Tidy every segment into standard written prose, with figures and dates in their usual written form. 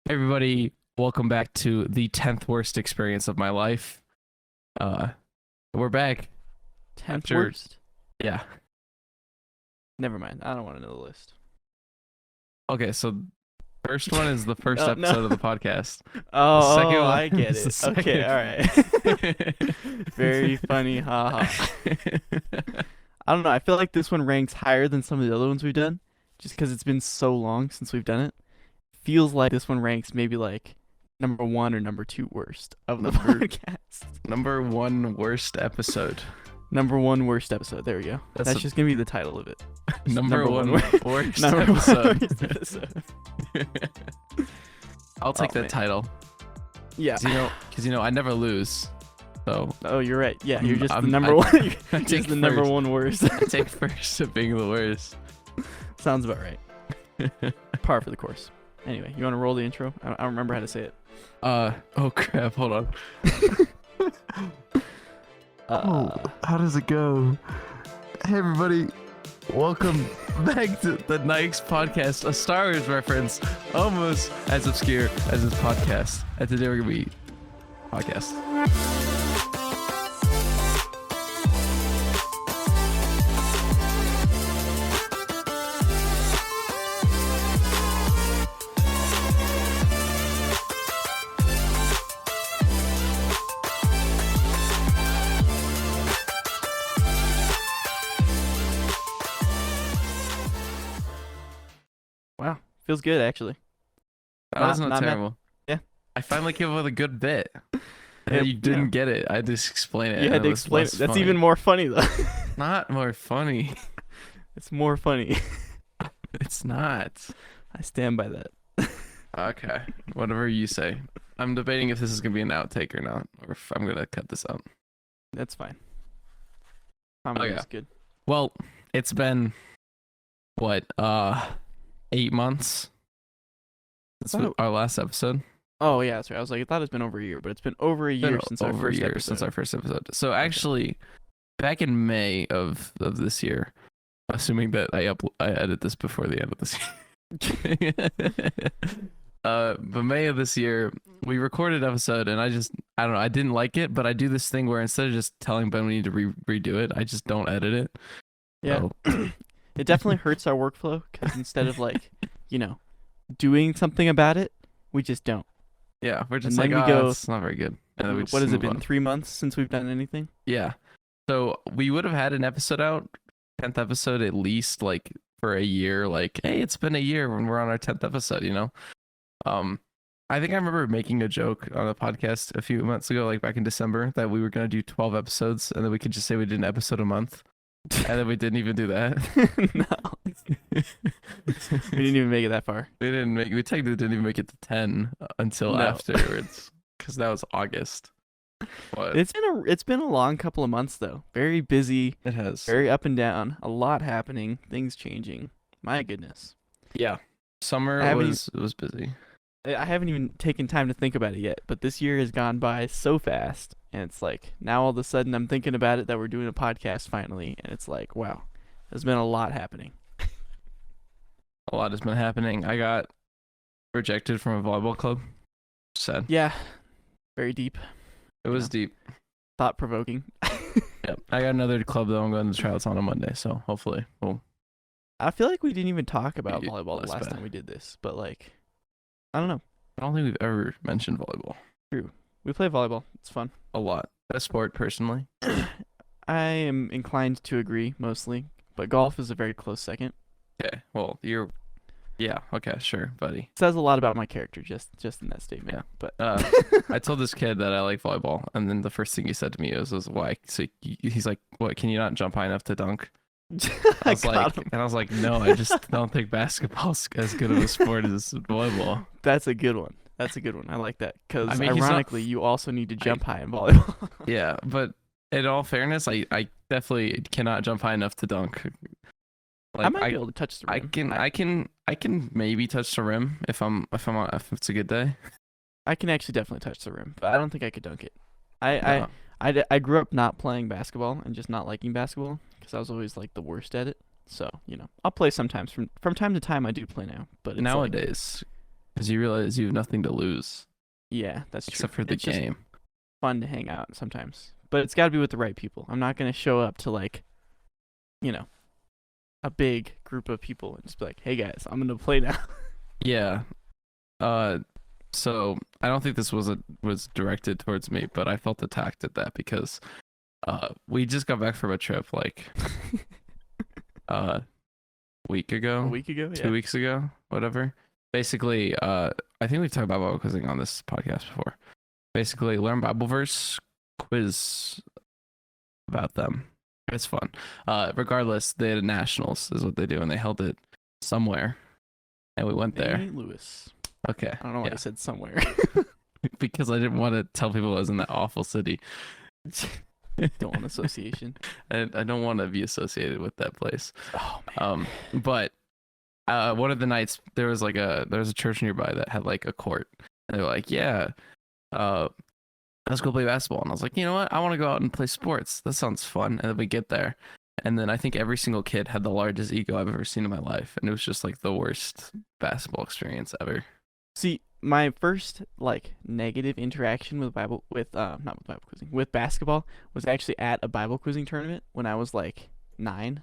Everybody, welcome back to the 10th worst experience of my life. We're back. 10th worst? Yeah. Never mind. I don't want to know the list. Okay, so first one is the first No. episode of the podcast. Oh, second one I get is it. the Okay, all right. Very funny. Haha. I don't know. I feel like this one ranks higher than some of the other ones we've done, just because it's been so long since we've done it. Feels like this one ranks maybe like number 1 or number 2 worst of the podcast. Number 1 worst episode. Number 1 worst episode. There we go. That's just gonna be the title of it. Number one worst Number episode. worst episode. I'll take that man. title. Yeah. Because I never lose. So Oh, you're right. Yeah, you're just the I'm- number I- one. You're I just take the number first. 1 worst. I take first at being the worst. Sounds about right. Par for the course. Anyway, you want to roll the intro? I don't remember how to say it. Oh crap, hold on. How does it go? Hey everybody, welcome back to the Nyix podcast, a Star Wars reference, almost as obscure as this podcast. And today we're gonna be podcast. Wow, feels good actually. That Not- wasn't not bad. terrible. Yeah. I finally came up with a good bit. And Yeah, you didn't yeah. get it. I had to explain it. You and had to it was explain it. less That's funny. even more funny though. Not more funny. It's more funny. It's not. I stand by that. Okay, whatever you say. I'm debating if this is gonna be an outtake or not, or if I'm gonna cut this out. That's fine. Comedy Okay. is good. Well, it's been what, 8 months since Oh. our last episode. Oh yeah, that's right. I was like, I thought it's been over a year, but it's been over a Been year since our over a first year episode. since our first episode. So actually, back in May of this year, assuming that I edit this before the end of this year. But May of this year, we recorded an episode, and I don't know, I didn't like it, but I do this thing where instead of just telling Ben we need to redo it, I just don't edit it. Yeah. So, It definitely hurts our workflow because instead of like, doing something about it, we just don't. yeah, we're just And like, then we go- it's not very good. And then we What just has it move been? on. 3 months since we've done anything? Yeah. So we would have had an episode out, 10th episode at least, like for a year. Like, hey, it's been a year when we're on our 10th episode, I think I remember making a joke on a podcast a few months ago, like back in December, that we were gonna do 12 episodes, and then we could just say we did an episode a month, and then we didn't even do that. No. We didn't even make it that far. We technically didn't even make it to 10 until No. afterwards, because that was August. But It's been a long couple of months though. Very busy, it has. very up and down, a lot happening, things changing. My goodness. Yeah. Summer I haven't was busy. I haven't even taken time to think about it yet, but this year has gone by so fast, and it's like now all of a sudden I'm thinking about it that we're doing a podcast finally, and it's like, wow, there's been a lot happening. A lot has been happening. I got rejected from a volleyball club. Sad. Yeah, very deep, It was know. deep. thought provoking. Yep. I got another club that I'm going to tryouts on Monday, so hopefully we'll. I feel like we didn't even talk about Yeah, volleyball the less last bad. time we did this, but like, I don't know. I don't think we've ever mentioned volleyball. We play volleyball. It's fun. A lot. Best sport, personally. I am inclined to agree mostly, but golf is a very close second. Okay. Well, you're. Yeah. Okay. Sure, buddy. It says a lot about my character just in that statement. Yeah. But I told this kid that I like volleyball, and then the first thing he said to me was why? So he's like, "What? Can you not jump high enough to dunk?" I was got him. and I was like, "No, I just don't think basketball's as good of a sport as volleyball." That's a good one. That's a good one. I like that because I mean, he's not- ironically, you also need to jump high in volleyball. Yeah, but in all fairness, I definitely cannot jump high enough to dunk. Like, I might be able to touch the rim. I can maybe touch the rim if it's a good day. I can actually definitely touch the rim, but I don't think I could dunk it. No. I grew up not playing basketball and just not liking basketball because I was always like the worst at it. So I'll play sometimes. From time to time, I do play now. But it's like, Nowadays, Because you realize you have nothing to lose Yeah, that's true. except for the It's just game. fun to hang out sometimes, but it's got to be with the right people. I'm not gonna show up to like, you know, a big group of people and just be like, "Hey guys, I'm gonna play now." Yeah. Uh, so I don't think this was directed towards me, but I felt attacked at that because we just got back from a trip like uh week A ago, week ago, yeah. 2 weeks ago, whatever. Basically, I think we've talked about Bible quizzing on this podcast before. Basically, learn Bible verse, quiz about them. It's fun. Regardless, they had nationals is what they do, and they held it somewhere, and we went there. St. Louis. Okay, I don't know why yeah. I said somewhere. Because I didn't want to tell people I was in that awful city. Don't want association. I don't want to be associated with that place. Oh man. But one of the nights there was a church nearby that had like a court, and they were like, yeah, let's go play basketball. And I was like, you know what? I want to go out and play sports. That sounds fun. And then we get there, and then I think every single kid had the largest ego I've ever seen in my life, and it was just like the worst basketball experience ever. See, my first like negative interaction with not with Bible quizzing, with basketball was actually at a Bible quizzing tournament when I was like 9.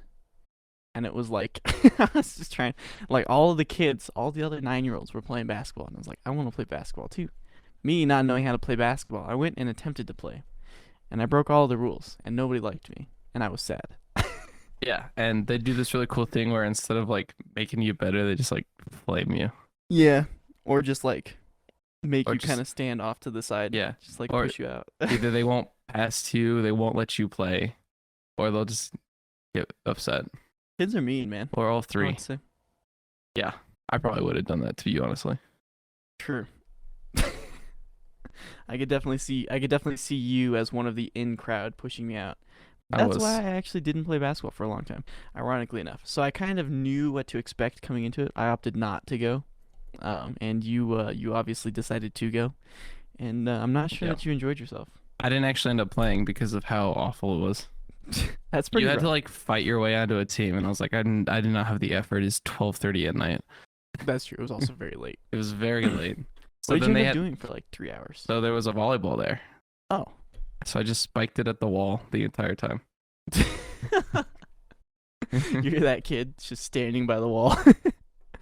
And it was like I was just trying, like all of the kids, all the other 9-year-olds were playing basketball, and I was like, I want to play basketball too. Me not knowing how to play basketball, I went and attempted to play, and I broke all the rules, and nobody liked me, and I was sad. Yeah, and they do this really cool thing where instead of like making you better, they just like flame you. Yeah, or just like make Or you just- kind of stand off to the side. Yeah. Just like Or- push you out. Either they won't pass to you, they won't let you play, or they'll just get upset, Kids are mean, man. or all I three. would say. Yeah, I probably would have done that to you, honestly. True. I could definitely see you as one of the in crowd pushing me out. That's why I actually didn't play basketball for a long time, ironically enough. So I kind of knew what to expect coming into it. I opted not to go, and you obviously decided to go, and I'm not sure Yeah. that you enjoyed yourself. I didn't actually end up playing because of how awful it was. That's pretty You had rough. to like fight your way onto a team, and I was like, I did not have the effort. It's 12:30 at night. That's true. It was also very late. It was very late. So What did then you they end up had, doing for like 3 hours? so there was a volleyball there. Oh. So I just spiked it at the wall the entire time. You're that kid just standing by the wall.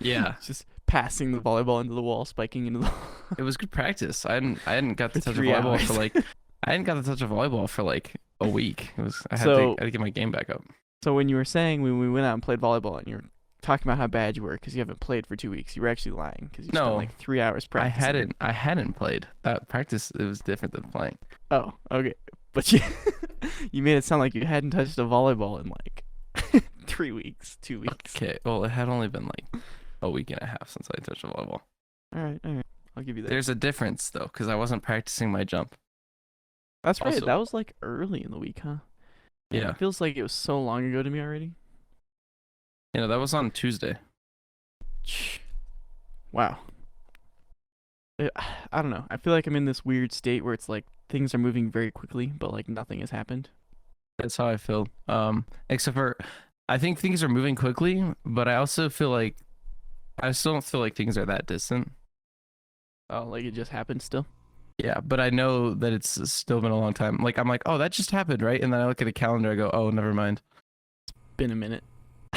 Yeah, Just passing the volleyball into the wall, spiking into the wall. it was good practice. I hadn't got to For touch a 3 volleyball hours. for like I hadn't got to touch a volleyball for like a week. It was I had So- to get my game back up. So when you were saying when we went out and played volleyball and you were talking about how bad you were because you haven't played for 2 weeks, you were actually lying because you spent No. like 3 hours I practicing. hadn't played. That practice it was different than playing. Oh, okay. But you you made it sound like you hadn't touched a volleyball in like 3 weeks, 2 weeks. Okay, well it had only been like a week and a half since I touched a volleyball. All right. I'll give you that. There's a difference though, because I wasn't practicing my jump. That's right. also- That was like early in the week, huh? Man, Yeah. It feels like it was so long ago to me already. You know, that was on Tuesday. Wow. I don't know. I feel like I'm in this weird state where it's like things are moving very quickly, but like nothing has happened. That's how I feel. Except for I think things are moving quickly, but I also feel like I still don't feel like things are that distant. Oh, like it just happened still? Yeah, but I know that it's still been a long time. Like I'm like, oh, that just happened, right? And then I look at a calendar, I go, oh, never mind. Been a minute.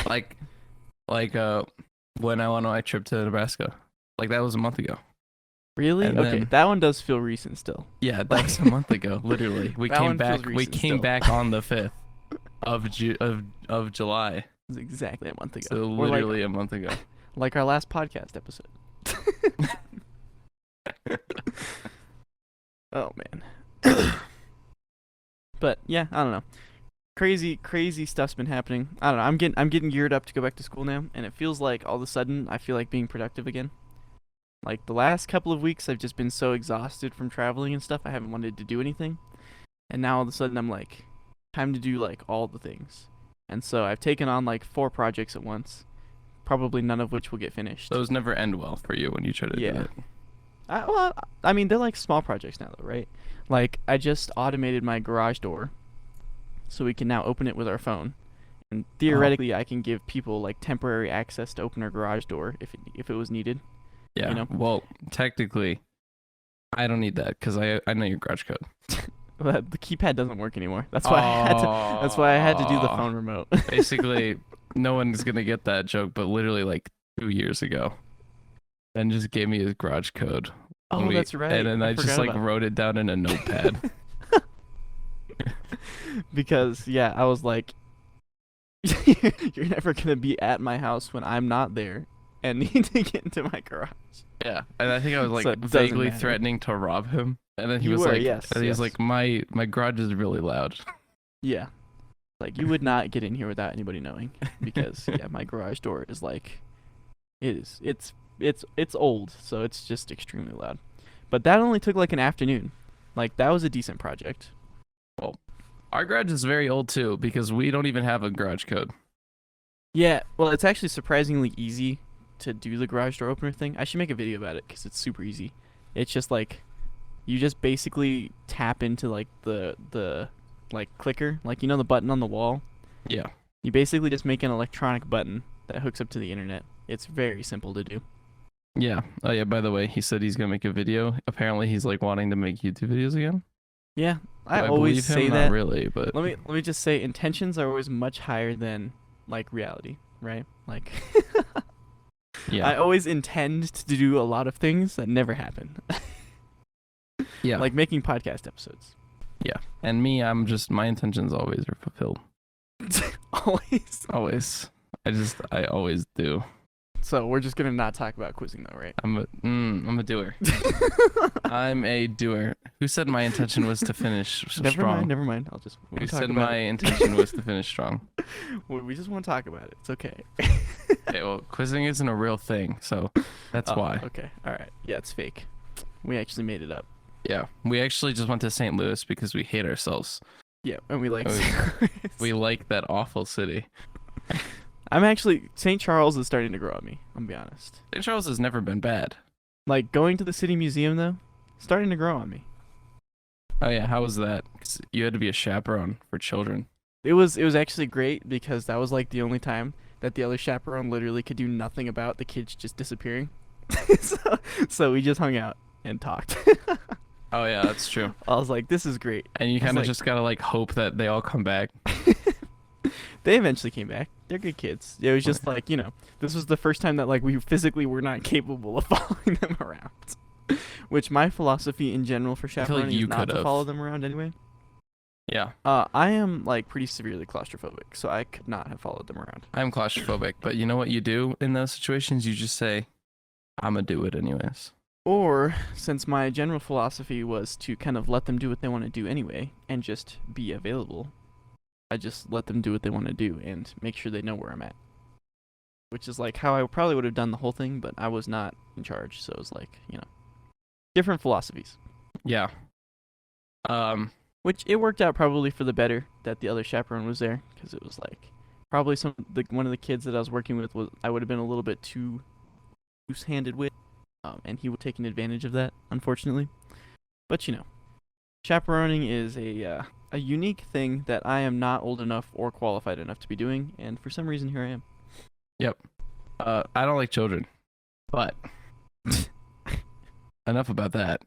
Like when I went on my trip to Nebraska, like that was a month ago. Really? And Okay, then- that one does feel recent still. Yeah, that's a month ago, literally. We That came one feels back. We recent came still. back on the 5th of July. It was exactly a month ago. So Or literally a month ago. like our last podcast episode. Oh man. But yeah, I don't know. Crazy stuff's been happening. I don't know. I'm getting geared up to go back to school now, and it feels like all of a sudden I feel like being productive again. Like the last couple of weeks I've just been so exhausted from traveling and stuff, I haven't wanted to do anything. And now all of a sudden I'm like, time to do like all the things. And so I've taken on like 4 projects at once, probably none of which will get finished. Those never end well for you when you try to Yeah. do it. Well, I mean, they're like small projects now, though, right? Like, I just automated my garage door, so we can now open it with our phone. And theoretically, I can give people like temporary access to open our garage door if it was needed. Yeah. You know? Well, technically, I don't need that because I know your garage code. But the keypad doesn't work anymore. That's why I had to. That's why I had to do the phone remote. Basically, no one's gonna get that joke, but literally like 2 years ago, Ben just gave me his garage code. Oh, that's right. And then I just forgot like about wrote it down in a notepad. because yeah, I was like, you're never gonna be at my house when I'm not there and need to get into my garage. Yeah, and I think I was like So it doesn't vaguely matter. threatening to rob him, and then he You was were, like, yes, and he was yes. like, my garage is really loud. Yeah, like you would not get in here without anybody knowing because yeah, my garage door is like, it's old, so it's just extremely loud. But that only took like an afternoon. Like that was a decent project. Our garage is very old too because we don't even have a garage code. Yeah, well, it's actually surprisingly easy to do the garage door opener thing. I should make a video about it because it's super easy. It's just like you just basically tap into like the like clicker, like you know the button on the wall. Yeah. You basically just make an electronic button that hooks up to the internet. It's very simple to do. Yeah. Oh yeah. By the way, he said he's gonna make a video. Apparently, he's like wanting to make YouTube videos again. Yeah, I believe always him, say not that. really, but Let me just say intentions are always much higher than like reality, right? Like yeah. I always intend to do a lot of things that never happen. Yeah. Like making podcast episodes. And me, my intentions always are fulfilled. Always. Always. I always do. So we're just gonna not talk about quizzing though, right? I'm a doer. I'm a doer. Who said my intention was to finish strong? Never mind. I'll just. Who said my intention was to finish strong? We just want to talk about it. It's okay. Okay, well, quizzing isn't a real thing, so that's why. Okay. All right. Yeah, it's fake. We actually made it up. Yeah, we actually just went to St. Louis because we hate ourselves. Yeah, and we like. We like that awful city. I'm actually St. Charles is starting to grow on me. I'm gonna be honest. St. Charles has never been bad. Like going to the city museum though, starting to grow on me. Oh yeah, how was that? 'Cause you had to be a chaperone for children. It was actually great because that was like the only time that the other chaperone literally could do nothing about the kids just disappearing. so we just hung out and talked. Oh yeah, that's true. I was like, this is great. And you I was kind of like- just gotta like hope that they all come back. They eventually came back. They're good kids. It was just like, you know, this was the first time that like we physically were not capable of following them around. Which my philosophy in general for feel like chaperoning you is not to could've. follow them around anyway. Yeah, I am like pretty severely claustrophobic, so I could not have followed them around. I'm claustrophobic, but you know what you do in those situations? You just say, "I'm gonna do it anyways." Or since my general philosophy was to kind of let them do what they want to do anyway and just be available, I just let them do what they want to do and make sure they know where I'm at. Which is like how I probably would have done the whole thing, but I was not in charge, so it was like, you know, different philosophies. Yeah. Which it worked out probably for the better that the other chaperone was there, because it was like probably one of the kids that I was working with was I would have been a little bit too loose-handed with, and he would take advantage of that, unfortunately. But you know, chaperoning is a unique thing that I am not old enough or qualified enough to be doing, and for some reason here I am. Yep. I don't like children, but enough about that.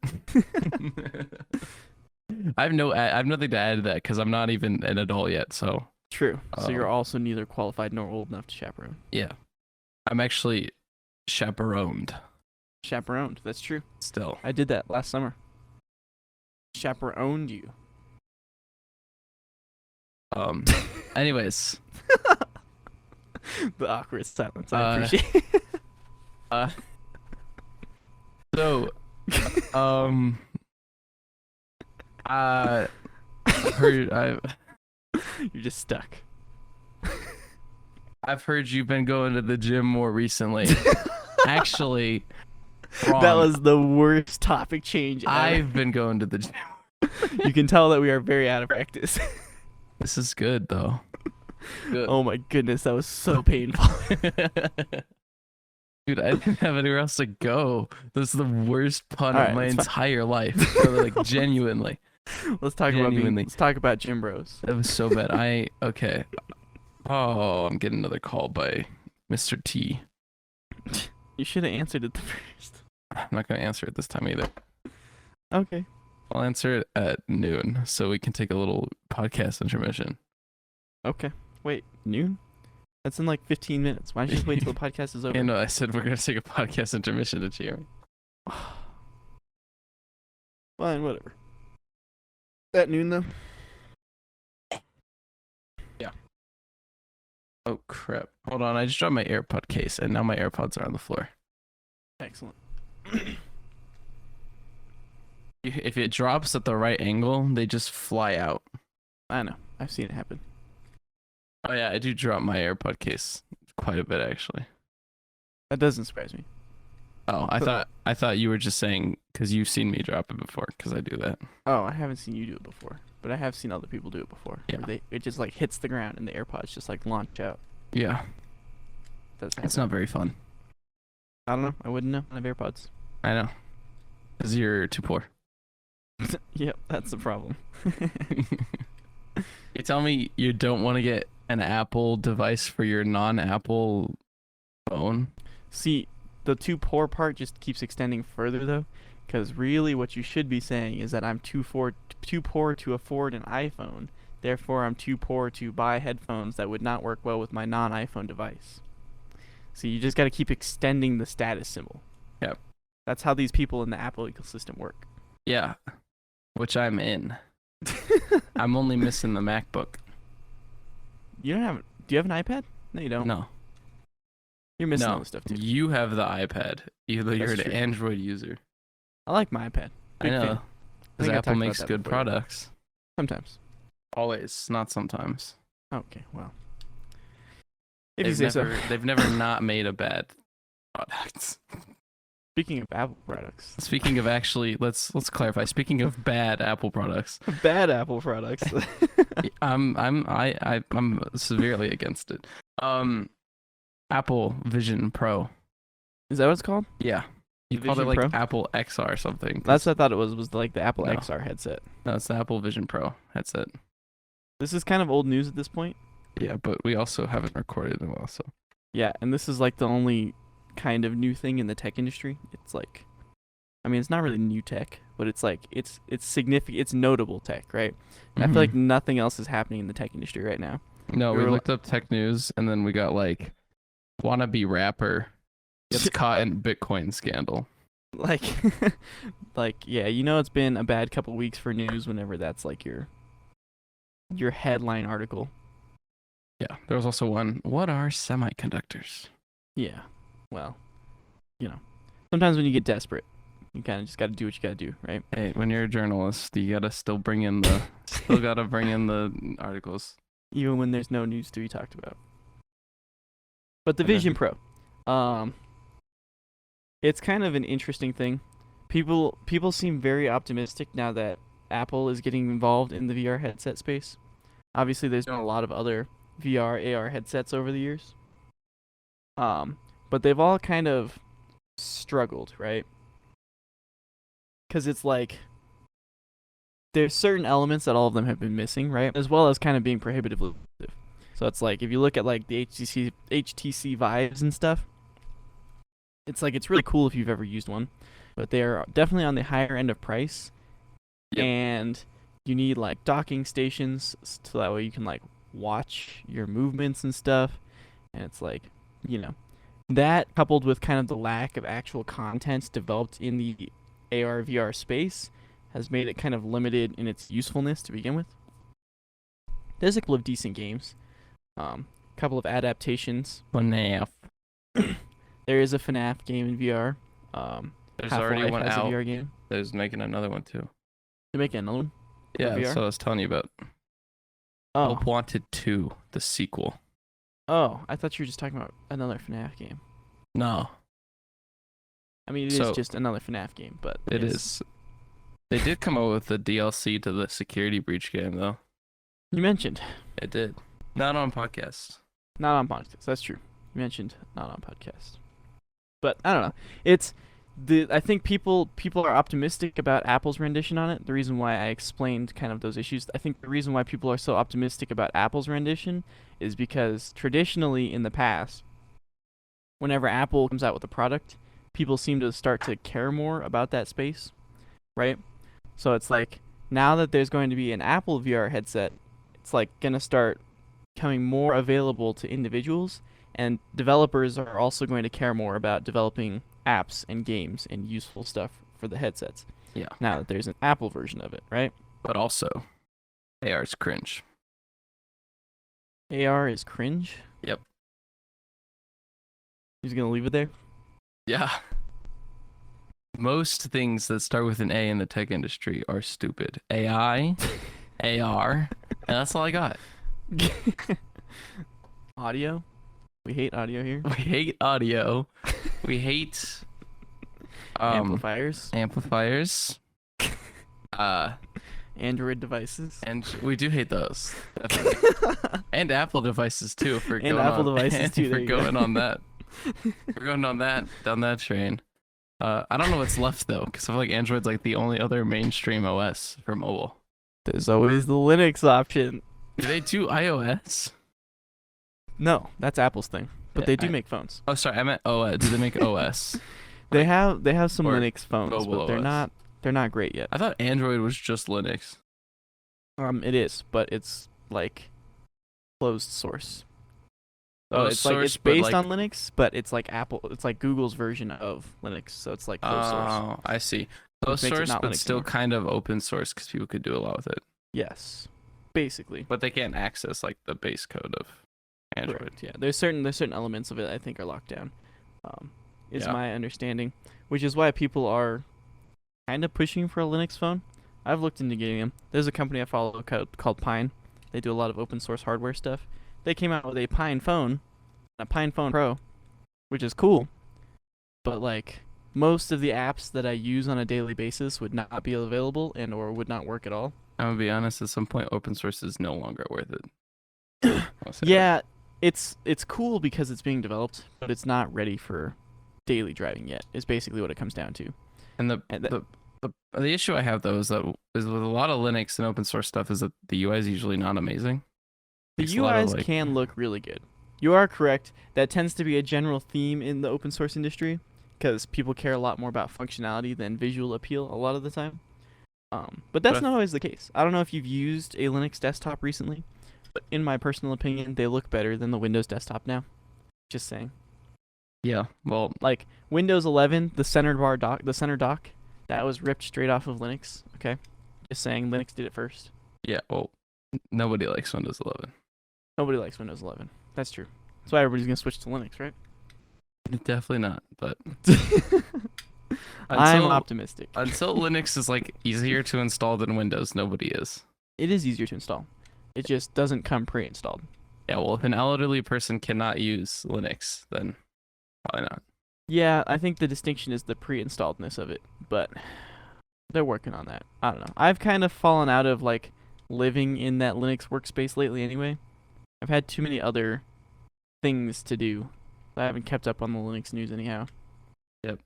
I have nothing to add to that because I'm not even an adult yet. So True. So you're also neither qualified nor old enough to chaperone. yeah, I'm actually chaperoned Chaperoned. That's true. still. I did that last summer. Chaperoned you. Anyways, The awkward silence. I appreciate. so I heard You're just stuck. I've heard you've been going to the gym more recently. Actually, That wrong. was the worst topic change ever. I've been going to the gym. You can tell that we are very out of practice. This is good though. Good. Oh my goodness, that was so painful. Dude, I didn't have anywhere else to go. This is the worst pun Alright, of my it's fine. entire life. Like genuinely. Let's talk Genuinely. let's talk about gym bros. That was so bad. Okay. Oh, I'm getting another call by Mr. T. You should have answered it the first. I'm not gonna answer it this time either. Okay. I'll answer it at noon, so we can take a little podcast intermission. Okay. Wait, noon? That's in like 15 minutes. Why don't you just wait till the podcast is over? Yeah, no, I said we're gonna take a podcast intermission at GM. Fine, whatever. At noon though. Yeah. Oh crap! Hold on, I just dropped my AirPod case, and now my AirPods are on the floor. Excellent. If it drops at the right angle, they just fly out. I know. I've seen it happen. Oh yeah, I do drop my AirPod case quite a bit actually. That doesn't surprise me. Oh, I thought you were just saying because you've seen me drop it before because I do that. Oh, I haven't seen you do it before, but I have seen other people do it before. Yeah. It just like hits the ground and the AirPods just like launch out. Yeah, Doesn't it's happen. not very fun. I don't know. I wouldn't know. I have AirPods. I know, because you're too poor. Yep, that's the problem. You tell me you don't want to get an Apple device for your non-Apple phone. See, the too poor part just keeps extending further though, because really what you should be saying is that I'm too poor to afford an iPhone. Therefore, I'm too poor to buy headphones that would not work well with my non-iPhone device. So you just got to keep extending the status symbol. Yep. That's how these people in the Apple ecosystem work. Yeah, which I'm in. I'm only missing the MacBook. You don't have? Do you have an iPad? No, you don't. No, You're missing all no, this stuff too. you have the iPad. You're That's an true. Android user. I like my iPad. I Big know, fan. I because think I Apple talked about makes that good before. products. Sometimes. Always, not sometimes. Okay, well. If you say They've never not made a bad product. Speaking of Apple products. Speaking of actually, let's clarify. Speaking of bad Apple products, Bad Apple products. I'm severely against it. Apple Vision Pro. Is that what it's called? Yeah, you called it Vision like Pro? Apple XR or something. That's what I thought it was like the Apple No. XR headset. No, it's the Apple Vision Pro headset. This is kind of old news at this point. Yeah, but we also haven't recorded in a while, so Yeah, and this is like the only kind of new thing in the tech industry. It's like, I mean, it's not really new tech, but it's like it's significant. It's notable tech, right? And I feel like nothing else is happening in the tech industry right now. no, we we were looked up tech news and then we got like wannabe rapper gets caught in Bitcoin scandal. Like, yeah, you know, it's been a bad couple weeks for news whenever that's like your headline article. Yeah, there was also one. What are semiconductors? Yeah, well, you know, sometimes when you get desperate, you kind of just got to do what you got to do, right? Hey, when you're a journalist, you gotta still bring in the articles. Even when there's no news to be talked about. But the And then- Vision Pro, it's kind of an interesting thing. People seem very optimistic now that Apple is getting involved in the VR headset space. Obviously, there's been a lot of other VR, AR headsets over the years. But they've all kind of struggled, right? Because it's like there's certain elements that all of them have been missing, right? As well as kind of being prohibitively expensive. So it's like if you look at like the HTC Vives and stuff, it's like it's really cool if you've ever used one, but they are definitely on the higher end of price. Yep. And you need like docking stations so that way you can like watch your movements and stuff. And it's like, you know, that coupled with kind of the lack of actual content developed in the AR VR space has made it kind of limited in its usefulness to begin with. There's a couple of decent games, couple of adaptations. FNAF. There is a FNAF game in VR. There's Half-Life already one has out. a VR game. There's making another one too. They're making another one. Yeah, VR? that's what I was telling you about. Oh, Hope Wanted 2, the sequel. oh, I thought you were just talking about another FNAF game. No, I mean, it So- is just another FNAF game, but it yes. is. They did come out with the DLC to the Security Breach game, though. You mentioned It did. Not on podcast. not on podcast. That's true. You mentioned not on podcast. But I don't know. It's I think people are optimistic about Apple's rendition on it. The reason why I explained kind of those issues, I think the reason why people are so optimistic about Apple's rendition is because traditionally in the past, whenever Apple comes out with a product, people seem to start to care more about that space, right? So it's like now that there's going to be an Apple VR headset, it's like going to start becoming more available to individuals, and developers are also going to care more about developing apps and games and useful stuff for the headsets. Yeah. Now that there's an Apple version of it, right? But also, AR's cringe. AR is cringe. Yep. He's gonna leave it there. Yeah. Most things that start with an A in the tech industry are stupid. AI, AR, and that's all I got. Audio. We hate audio here. We hate audio. We hate Amplifiers. amplifiers. Android devices. And we do hate those. Definitely. And Apple devices too. For And going Apple on, devices too, For there you go. going on that. We're going on that down that train. I don't know what's left though, because I feel like Android's like the only other mainstream OS for mobile. There's always the Linux option. Do they do iOS? No, that's Apple's thing. But Yeah, they do make phones. Oh, sorry, I meant OS. Do they make OS? They have some Or Linux phones, mobile but they're OS. not great yet. I thought Android was just Linux. It is, but it's like closed source. So Closed it's like source, it's but, based like- on Linux, but it's like it's like Google's version of Linux, so it's like closed source. Oh, I see. Closed makes it source, not but Linux still anymore. kind of open source because people could do a lot with it. Yes, basically. But they can't access like the base code of Android. Correct, yeah, there's certain elements of it I think are locked down. Is Yeah. my understanding, which is why people are kind of pushing for a Linux phone. I've looked into getting them. There's a company I follow called Pine. They do a lot of open source hardware stuff. They came out with a Pine phone, a Pine Phone Pro, which is cool. But like most of the apps that I use on a daily basis would not be available and or would not work at all. I'm gonna be honest. At some point, open source is no longer worth it. I'll say that. Yeah, it's cool because it's being developed, but it's not ready for daily driving yet. Is basically what it comes down to. And And the issue I have though is with a lot of Linux and open source stuff is that the UI is usually not amazing. The Takes a lot of, UIs like- can look really good. You are correct. That tends to be a general theme in the open source industry because people care a lot more about functionality than visual appeal a lot of the time. But that's But I- not always the case. I don't know if you've used a Linux desktop recently, but in my personal opinion, they look better than the Windows desktop now. Just saying. Yeah. Well, Like Windows 11, the center dock, that was ripped straight off of Linux. Okay, just saying, Linux did it first. yeah. Well, nobody likes Windows 11. Nobody likes Windows 11. That's true. That's why everybody's gonna switch to Linux, right? Definitely not. But I'm until- optimistic. Until Linux is like easier to install than Windows, nobody is. It is easier to install. It just doesn't come pre-installed. Yeah. Well, if an elderly person cannot use Linux, then probably not. Yeah, I think the distinction is the pre-installedness of it, but they're working on that. I don't know. I've kind of fallen out of like living in that Linux workspace lately anyway. I've had too many other things to do. I haven't kept up on the Linux news anyhow. Yep.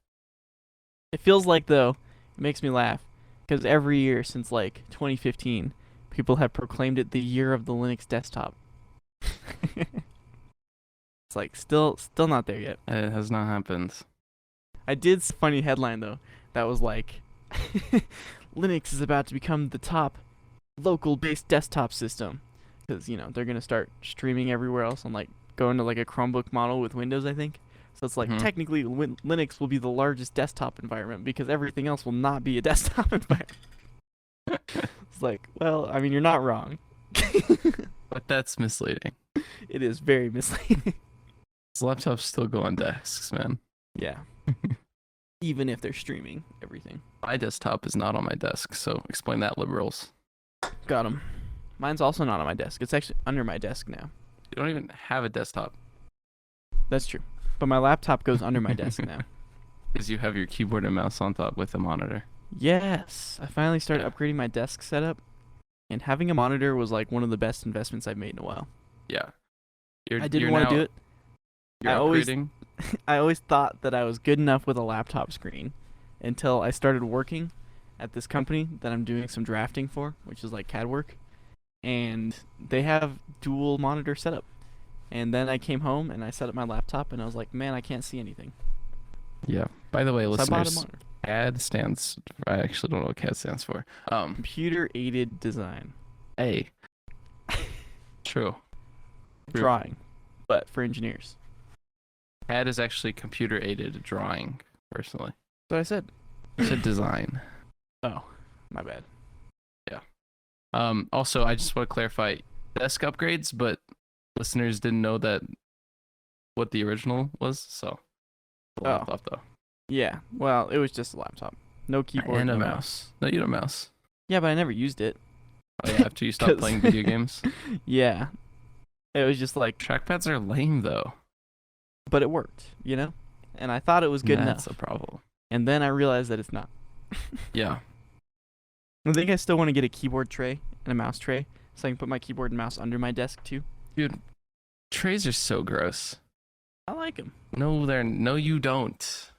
It feels like though, it makes me laugh because every year since like 2015, people have proclaimed it the year of the Linux desktop. It's like still not there yet. It has not happened. I did funny headline though that was like Linux is about to become the top local based desktop system because they're gonna start streaming everywhere else and like going to like a Chromebook model with Windows, I think. So it's like Mhm. technically Linux will be the largest desktop environment because everything else will not be a desktop environment. It's like, well, I mean, you're not wrong. But that's misleading. It is very misleading. These laptops still go on desks, man. Yeah. Even if they're streaming everything. My desktop is not on my desk, so explain that, liberals. Got 'em. Mine's also not on my desk. It's actually under my desk now. You don't even have a desktop That's true. But my laptop goes under my desk now. because you have your keyboard and mouse on top with a monitor. Yes. I finally started Yeah. upgrading my desk setup. And having a monitor was like one of the best investments I've made in a while. Yeah. You're, I didn't you're want now- to do it. You're I always- upgrading. I always thought that I was good enough with a laptop screen until I started working at this company that I'm doing some drafting for, which is like CAD work. And they have dual monitor setup. And then I came home and I set up my laptop and I was like, man, I can't see anything. Yeah. By the way, So I bought a listeners, monitor. CAD stands. I actually don't know what CAD stands for. Computer aided design. A. True. True. Drawing, but for engineers. CAD is actually computer aided drawing. Personally, That's what I said. you said design. Oh, my bad. Also, I just want to clarify desk upgrades, but listeners didn't know that what the original was. So, the Oh. laptop though, Yeah. Well, it was just a laptop. No keyboard, and a no mouse. No, you don't mouse. Yeah, but I never used it. Oh yeah, after you stop 'Cause- playing video games. Yeah. It was just like, Trackpads are lame though. but it worked, you know? And I thought it was good That's enough. a problem. And then I realized that it's not. Yeah. I think I still want to get a keyboard tray and a mouse tray so I can put my keyboard and mouse under my desk too. Dude, trays are so gross. I like them. No, you don't.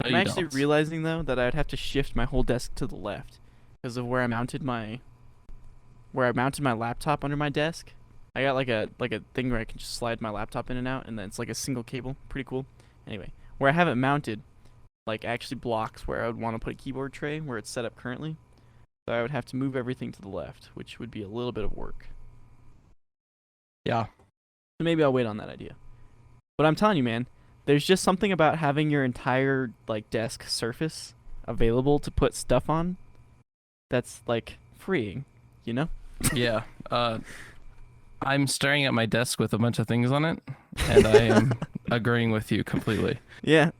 No, I'm you actually don't. realizing though that I would have to shift my whole desk to the left because of where I mounted my laptop under my desk. I got like a thing where I can just slide my laptop in and out, and then it's like a single cable. Pretty cool. Anyway, where I have it mounted, like actually blocks where I would want to put a keyboard tray where it's set up currently. So I would have to move everything to the left, which would be a little bit of work. Yeah. So maybe I'll wait on that idea. But I'm telling you, man, there's just something about having your entire like desk surface available to put stuff on that's like freeing, you know? Yeah. I'm staring at my desk with a bunch of things on it, and I am agreeing with you completely. Yeah.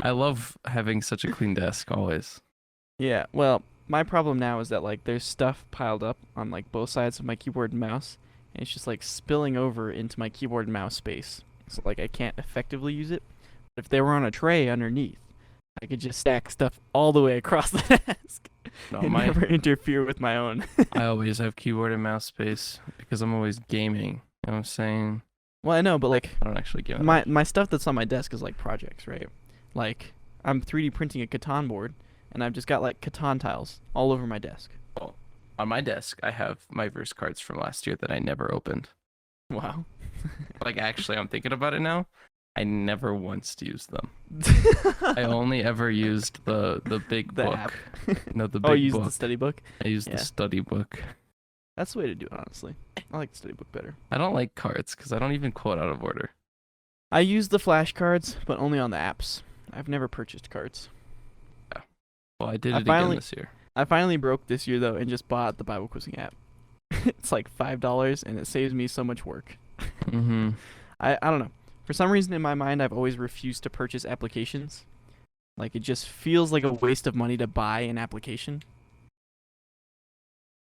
I love having such a clean desk always. Yeah. Well, my problem now is that like there's stuff piled up on like both sides of my keyboard and mouse, and it's just like spilling over into my keyboard and mouse space. So like I can't effectively use it. But if they were on a tray underneath, I could just stack stuff all the way across the desk No, and never interfere with my own. I always have keyboard and mouse space because I'm always gaming. You know what I'm saying? Well, I know, but like I don't actually game. my stuff that's on my desk is like projects, right? Like I'm 3D printing a Catan board, and I've just got like Catan tiles all over my desk. On my desk, I have my verse cards from last year that I never opened. Wow. Like, actually, I'm thinking about it now. I never once used them. I only ever used the big The book. app. No, the big Oh, you used book. the study book? I used Yeah. the study book. That's the way to do it, honestly. I like the study book better. I don't like cards because I don't even quote out of order. I use the flashcards, but only on the apps. I've never purchased cards. Well, I did I it finally- again this year. I finally broke this year, though, and just bought the Bible quizzing app. It's like $5, and it saves me so much work. Mm-hmm. I don't know. For some reason in my mind, I've always refused to purchase applications. Like, it just feels like a waste of money to buy an application.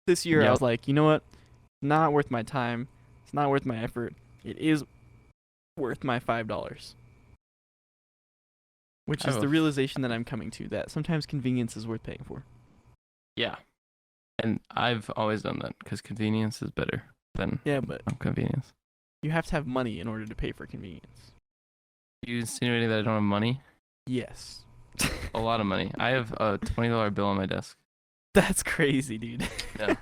This year, I Yep. was like, you know what? Not worth my time. It's not worth my effort. It is worth my $5. Which I is have the a- realization that I'm coming to, that sometimes convenience is worth paying for. Yeah. And I've always done that because convenience is better than Yeah, but convenience. you have to have money in order to pay for convenience. You insinuating that I don't have money? Yes. A lot of money. I have a $20 bill on my desk. That's crazy, dude. Yeah.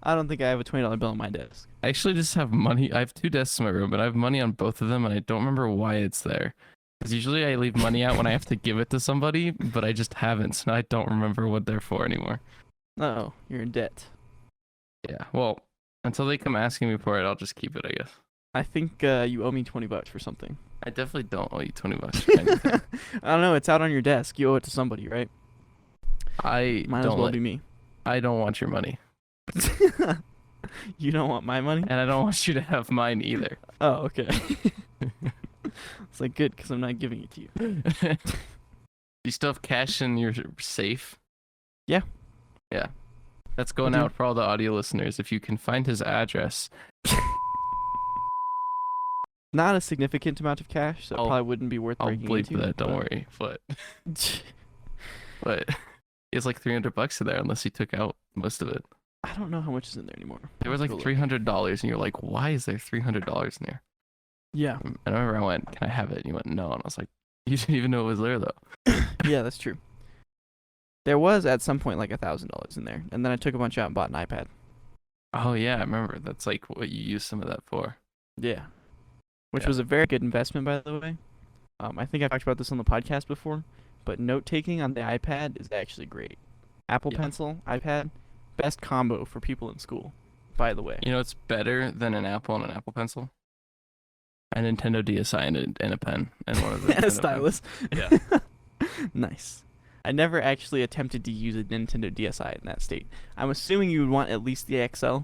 I don't think I have a $20 bill on my desk. I actually just have money. I have 2 desks in my room, but I have money on both of them, and I don't remember why it's there. Because usually I leave money out when I have to give it to somebody, but I just haven't, so I don't remember what they're for anymore. Uh-oh, you're in debt. Yeah, well, until they come asking me for it, I'll just keep it, I guess. I think you owe me $20 for something. I definitely don't owe you $20 for anything. I don't know. It's out on your desk. You owe it to somebody, right? I Might as don't well let- be me. I don't want your money, You don't want my money? and I don't want you to have mine either. Oh, okay. It's like good because I'm not giving it to you. Do you still have cash in your safe? Yeah. Yeah. That's going I do. out for all the audio listeners. If you can find his address, Not a significant amount of cash, so it I'll- probably wouldn't be worth I'll breaking bleep into. that. Don't but- worry. But it's like $300 in there unless you took out most of it. I don't know how much is in there anymore. There was like Go look. $300, and you're like, why is there $300 in here? Yeah. And I remember I went, can I have it? And you went, no. And I was like, you didn't even know it was there though. Yeah, that's true. There was at some point like $1,000 in there, and then I took a bunch out and bought an iPad. Oh yeah, I remember. That's like what you used some of that for. Yeah. Which Yeah. was a very good investment, by the way. I think I've talked about this on the podcast before, but note taking on the iPad is actually great. Apple Yeah. Pencil, iPad, best combo for people in school. By the way, You know, it's better than an Apple and an Apple Pencil. A Nintendo DSi and a pen and one of the and a Nintendo stylus. pens. Yeah. Nice. I never actually attempted to use a Nintendo DSi in that state. I'm assuming you would want at least the XL.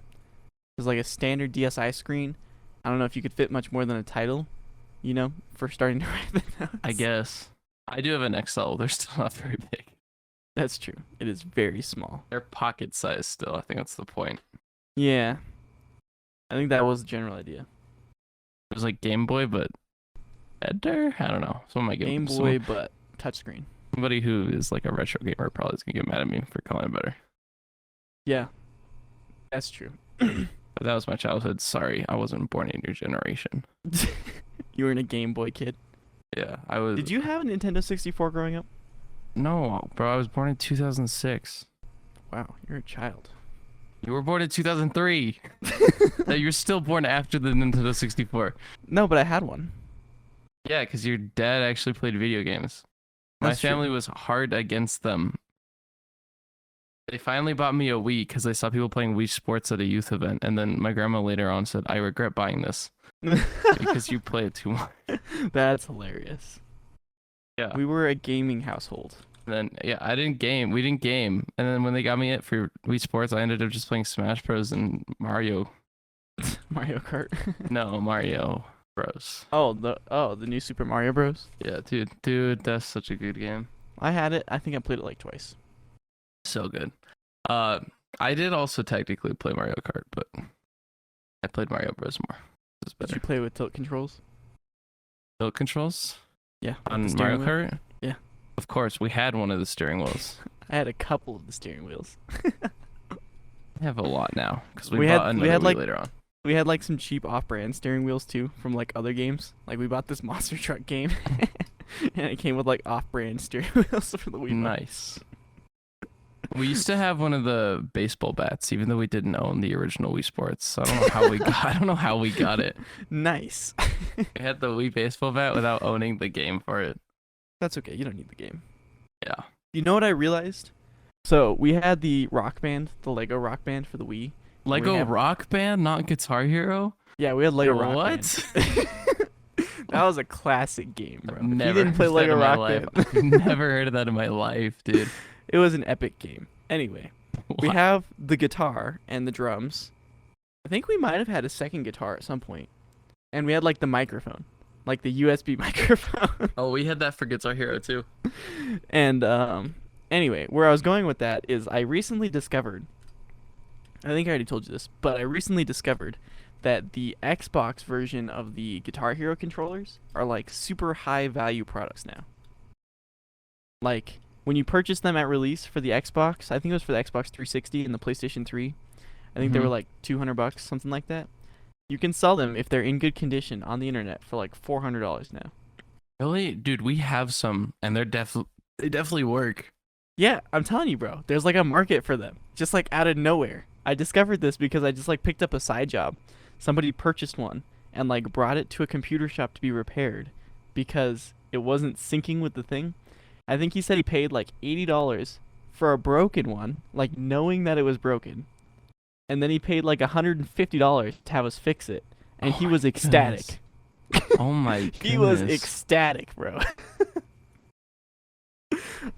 Because like a standard DSi screen, I don't know if you could fit much more than a title, you know, for starting to write the notes. I guess. I do have an XL. They're still not very big. That's true. It is very small. They're pocket size still. I think that's the point. Yeah. I think that was the general idea. It was like Game Boy, but better? I don't know. Some of my Game Boy, but touchscreen. Somebody who is like a retro gamer probably is gonna get mad at me for calling it better. Yeah. That's true. But that was my childhood. Sorry, I wasn't born in your generation. You were in a Game Boy kid. Yeah, I was. Did you have a Nintendo 64 growing up? No, bro. I was born in 2006. Wow, you're a child. You were born in 2003. No, you're still born after the Nintendo 64. No, but I had one. Yeah, because your dad actually played video games. My That's true. family was hard against them. They finally bought me a Wii because they saw people playing Wii Sports at a youth event. And then my grandma later on said, I regret buying this because you play it too much. That's hilarious. Yeah. We were a gaming household. And then, yeah, I didn't game. We didn't game. And then when they got me it for Wii Sports, I ended up just playing Smash Bros. And Mario. Mario Kart. No, Mario Bros. The new Super Mario Bros. Yeah, dude, that's such a good game. I had it. I think I played it like twice. So good. I did also technically play Mario Kart, but I played Mario Bros. More. It was Did better. you play with tilt controls? Tilt controls Yeah. with on the Mario steering wheel? Kart? Yeah. Of course, we had one of the steering wheels. I had a couple of the steering wheels. I have a lot now because we We bought had- another we had, Wii like- later on. We had like some cheap off-brand steering wheels too from like other games. Like we bought this monster truck game, and it came with like off-brand steering wheels for the Wii. Nice. We used to have one of the baseball bats, even though we didn't own the original Wii Sports. I don't know how we got. I don't know how we got it. Nice. We had the Wii baseball bat without owning the game for it. That's okay. You don't need the game. Yeah. You know what I realized? So we had the Rock Band, the Lego Rock Band for the Wii. Lego have- Rock Band, not Guitar Hero. Yeah, we had Lego Rock What? Band. That was a classic game, bro. I've If never you didn't play heard that Lego in my Rock life. Band. I've never heard of that in my life, dude. It was an epic game. Anyway, we Wow. have the guitar and the drums. I think we might have had a second guitar at some point. And we had like the microphone, like the USB microphone. Oh, we had that for Guitar Hero too. And anyway, where I was going with that is I recently discovered, I think I already told you this, but I recently discovered that the Xbox version of the Guitar Hero controllers are like super high value products now. Like when you purchase them at release for the Xbox, I think it was for the Xbox 360 and the PlayStation 3. I think they were Mhm. like $200, something like that. You can sell them if they're in good condition on the internet for like $400 now. Really, dude, we have some, and they definitely work. Yeah, I'm telling you, bro. There's like a market for them, just like out of nowhere. I discovered this because I just like picked up a side job. Somebody purchased one and like brought it to a computer shop to be repaired because it wasn't syncing with the thing. I think he said he paid like $80 for a broken one, like knowing that it was broken. And then he paid like $150 to have us fix it. And Oh he my was ecstatic. Oh my goodness. He was ecstatic, bro.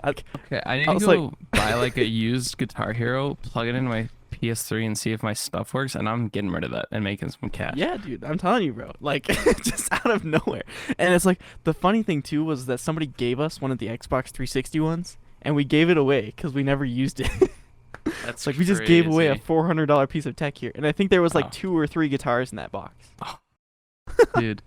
Okay, I need I to was go buy like a used Guitar Hero, plug it into my PS3, and see if my stuff works. And I'm getting rid of that and making some cash. Yeah, dude, I'm telling you, bro. Like, just out of nowhere. And it's like, the funny thing, too, was that somebody gave us one of the Xbox 360 ones, and we gave it away because we never used it. That's Like, we just gave away a crazy. $400 piece of tech here. And I think there was like Wow. 2 or 3 guitars in that box. Dude.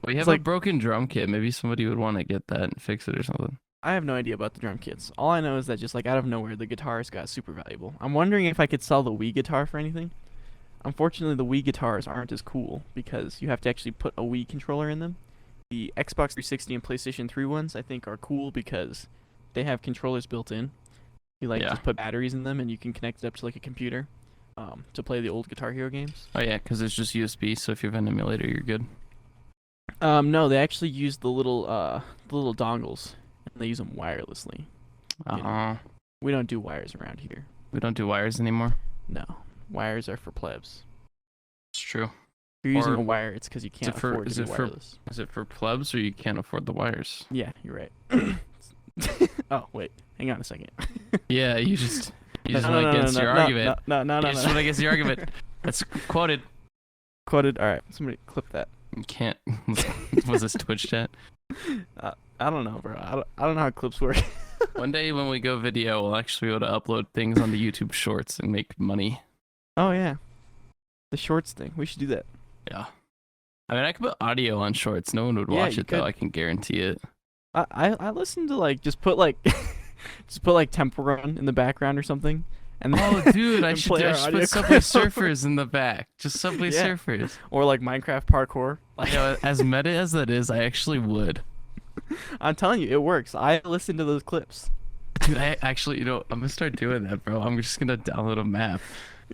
We have It's a like- broken drum kit. Maybe somebody would want to get that and fix it or something. I have no idea about the drum kits. All I know is that just like out of nowhere, the guitars got super valuable. I'm wondering if I could sell the Wii guitar for anything. Unfortunately, the Wii guitars aren't as cool because you have to actually put a Wii controller in them. The Xbox 360 and PlayStation 3 ones, I think, are cool because they have controllers built in. You like Yeah. just put batteries in them and you can connect it up to like a computer to play the old Guitar Hero games. Oh yeah, because it's just USB. So if you have an emulator, you're good. No, they actually use the little dongles, and they use them wirelessly. You know, Uh-huh. we don't do wires around here. We don't do wires anymore. No, wires are for plebs. It's true. If you're using Or a wire, it's because you can't afford to be wireless. Is it for plebs or you can't afford the wires? Yeah, you're right. Oh, wait. Hang on a second. Yeah, you just went No, against your argument. No, You just no. went against your argument. That's quoted. Quoted. All right, somebody clip that. You can't. Was this Twitch chat? I don't know, bro. I don't know how clips work. One day when we go video, we'll actually be able to upload things onto YouTube Shorts and make money. Oh yeah, the shorts thing. We should do that. Yeah. I mean, I could put audio on Shorts. No one would Yeah, watch you it though. could. I can guarantee it. I listen to like just put like just put like Temple Run in the background or something, and then Oh, dude, I and should, play I our should audio put Subway clip. Surfers in the back. Just Subway Yeah. Surfers. or like Minecraft parkour. Like, You know, as meta as that is, I actually would. I'm telling you, it works. I listen to those clips. Dude, I actually, I'm gonna start doing that, bro. I'm just gonna download a map.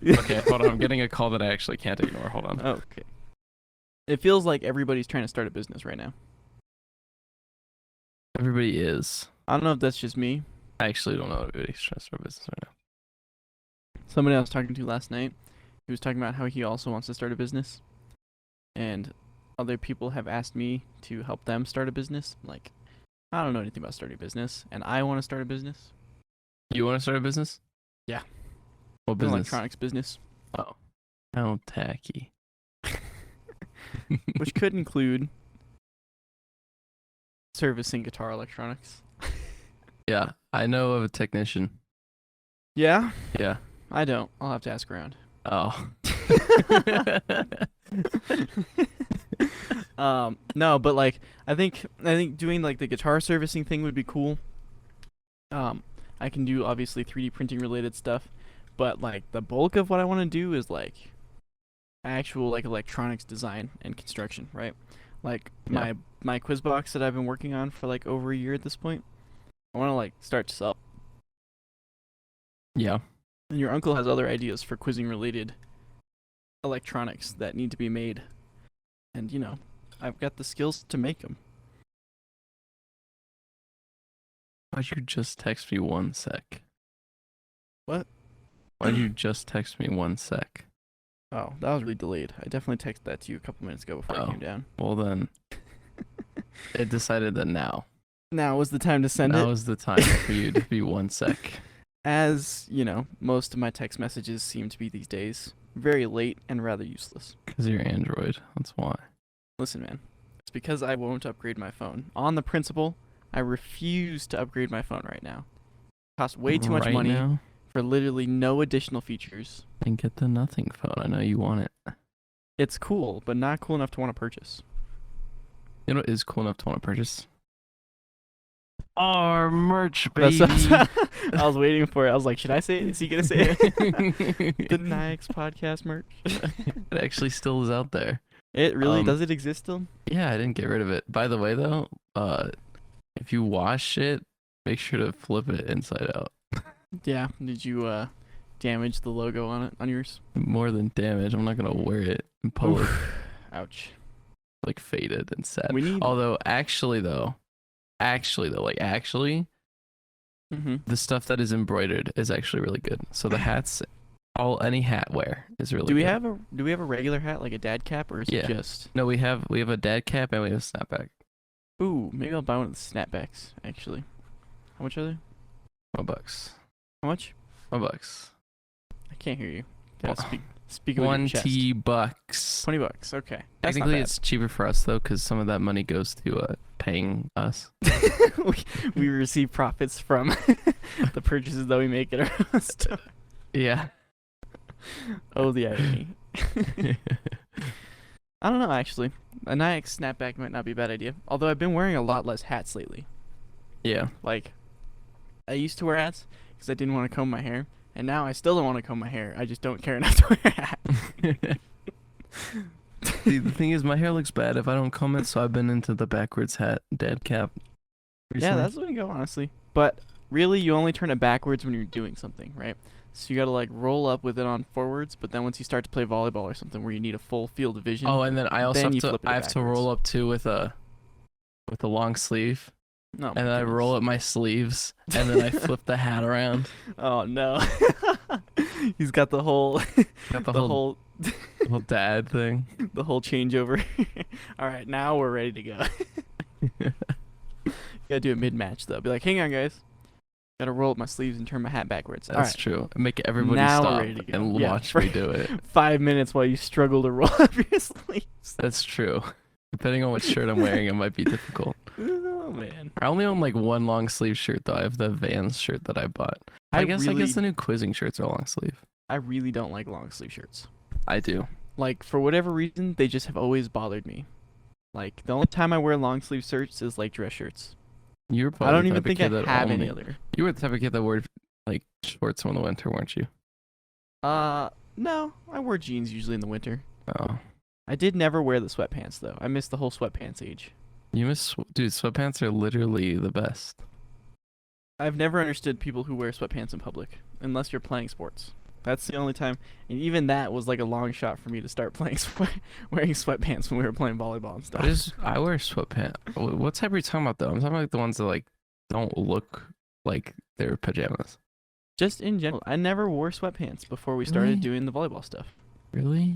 Okay, hold on. I'm getting a call that I actually can't ignore. Hold on. Okay. It feels like everybody's trying to start a business right now. Everybody is. I don't know if that's just me. I actually don't know if everybody's trying to start business right now. Somebody I was talking to last night, he was talking about how he also wants to start a business, and other people have asked me to help them start a business. Like, I don't know anything about starting a business, and I want to start a business. You want to start a business? Yeah. What An business? electronics business, Oh, how tacky. which could include servicing guitar electronics. Yeah, I know of a technician. Yeah, Yeah. I don't. I'll have to ask around. Oh. No, but like I think doing like the guitar servicing thing would be cool. I can do obviously 3D printing related stuff, but like the bulk of what I want to do is like actual like electronics design and construction, right? Like Yeah. my quiz box that I've been working on for like over a year at this point. I want to like start to sell. Yeah. And your uncle has other ideas for quizzing related electronics that need to be made. And I've got the skills to make them. Why'd you just text me 1 sec? What? Why'd you just text me 1 sec? Oh, that was really delayed. I definitely texted that to you a couple minutes ago before I Oh. came down. Well then, it decided that now. Now was the time to send Now it. is the time for you to be 1 sec. As, most of my text messages seem to be these days. Very late and rather useless. Because you're Android. That's why. Listen, man. It's because I won't upgrade my phone. On the principle, I refuse to upgrade my phone right now. It costs way too much Right money now, for literally no additional features. then get the nothing phone. I know you want it. It's cool, but not cool enough to want to purchase. You know what is cool enough to want to purchase? Our merch, baby. That's I was waiting for it. I was like, should I say it? Is he gonna say it? The Nyix podcast merch. It actually still is out there. It really does. It exist still? Yeah, I didn't get rid of it. By the way, though, if you wash it, make sure to flip it inside out. Yeah. Did you damage the logo on it on yours? More than damage. I'm not gonna wear it in public. Ouch. Like faded and sad. We need. Although, actually, the stuff that is embroidered is actually really good. So the hats, any hat wear is really. Do we good. have a regular hat like a dad cap or is Yeah. it just? No, we have a dad cap and we have a snapback. Ooh, maybe I'll buy one of the snapbacks. Actually, how much are they? $1. How much? $1. I can't hear you. Gotta Well, speak with your chest. $20. $20. Okay. That's not Technically, bad. it's cheaper for us though, because some of that money goes to paying us. we receive profits from the purchases that we make at our store. Yeah. Oh, the irony. I don't know, actually. A Nyx snapback might not be a bad idea. Although I've been wearing a lot less hats lately. Yeah. Like, I used to wear hats because I didn't want to comb my hair. And now I still don't want to comb my hair. I just don't care enough to wear a hat. See, the thing is, my hair looks bad if I don't comb it, so I've been into the backwards hat, dad cap. Yeah, recently. that's the way to go, honestly. But really, you only turn it backwards when you're doing something, right? So you gotta like roll up with it on forwards, but then once you start to play volleyball or something where you need a full field of vision, Oh, and then I also then have you to flip it I have to roll up too with a long sleeve, Oh and my then I roll goodness. up my sleeves, and then I flip the hat around. Oh no. He's got the whole Got the the whole whole whole dad thing. the whole changeover. All right, now we're ready to go. You gotta do it mid-match though. Be like, hang on, guys. Gotta roll up my sleeves and turn my hat backwards. All That's right, true. Make everybody now we're stop ready to go. and Yeah, watch for me do it. 5 minutes while you struggle to roll up your sleeves. That's true. Depending on what shirt I'm wearing, it might be difficult. Oh man. I only own like one long sleeve shirt though. I have the Vans shirt that I bought. I guess the new quizzing shirts are long sleeve. I really don't like long sleeve shirts. I do. Like for whatever reason, they just have always bothered me. Like the only time I wear long sleeve shirts is like dress shirts. You were I probably don't the even type of think I kid that have only. any other. You were the type of kid that wore like shorts in the winter, weren't you? No, I wore jeans usually in the winter. Oh, I did never wear the sweatpants though. I missed the whole sweatpants age. you miss, dude. Sweatpants are literally the best. I've never understood people who wear sweatpants in public unless you're playing sports. That's the only time, and even that was like a long shot for me to start playing wearing sweatpants when we were playing volleyball and stuff. I wear sweatpants. What type are you talking about though? I'm talking about like the ones that like don't look like they're pajamas. Just in general, I never wore sweatpants before we started Really? doing the volleyball stuff. Really?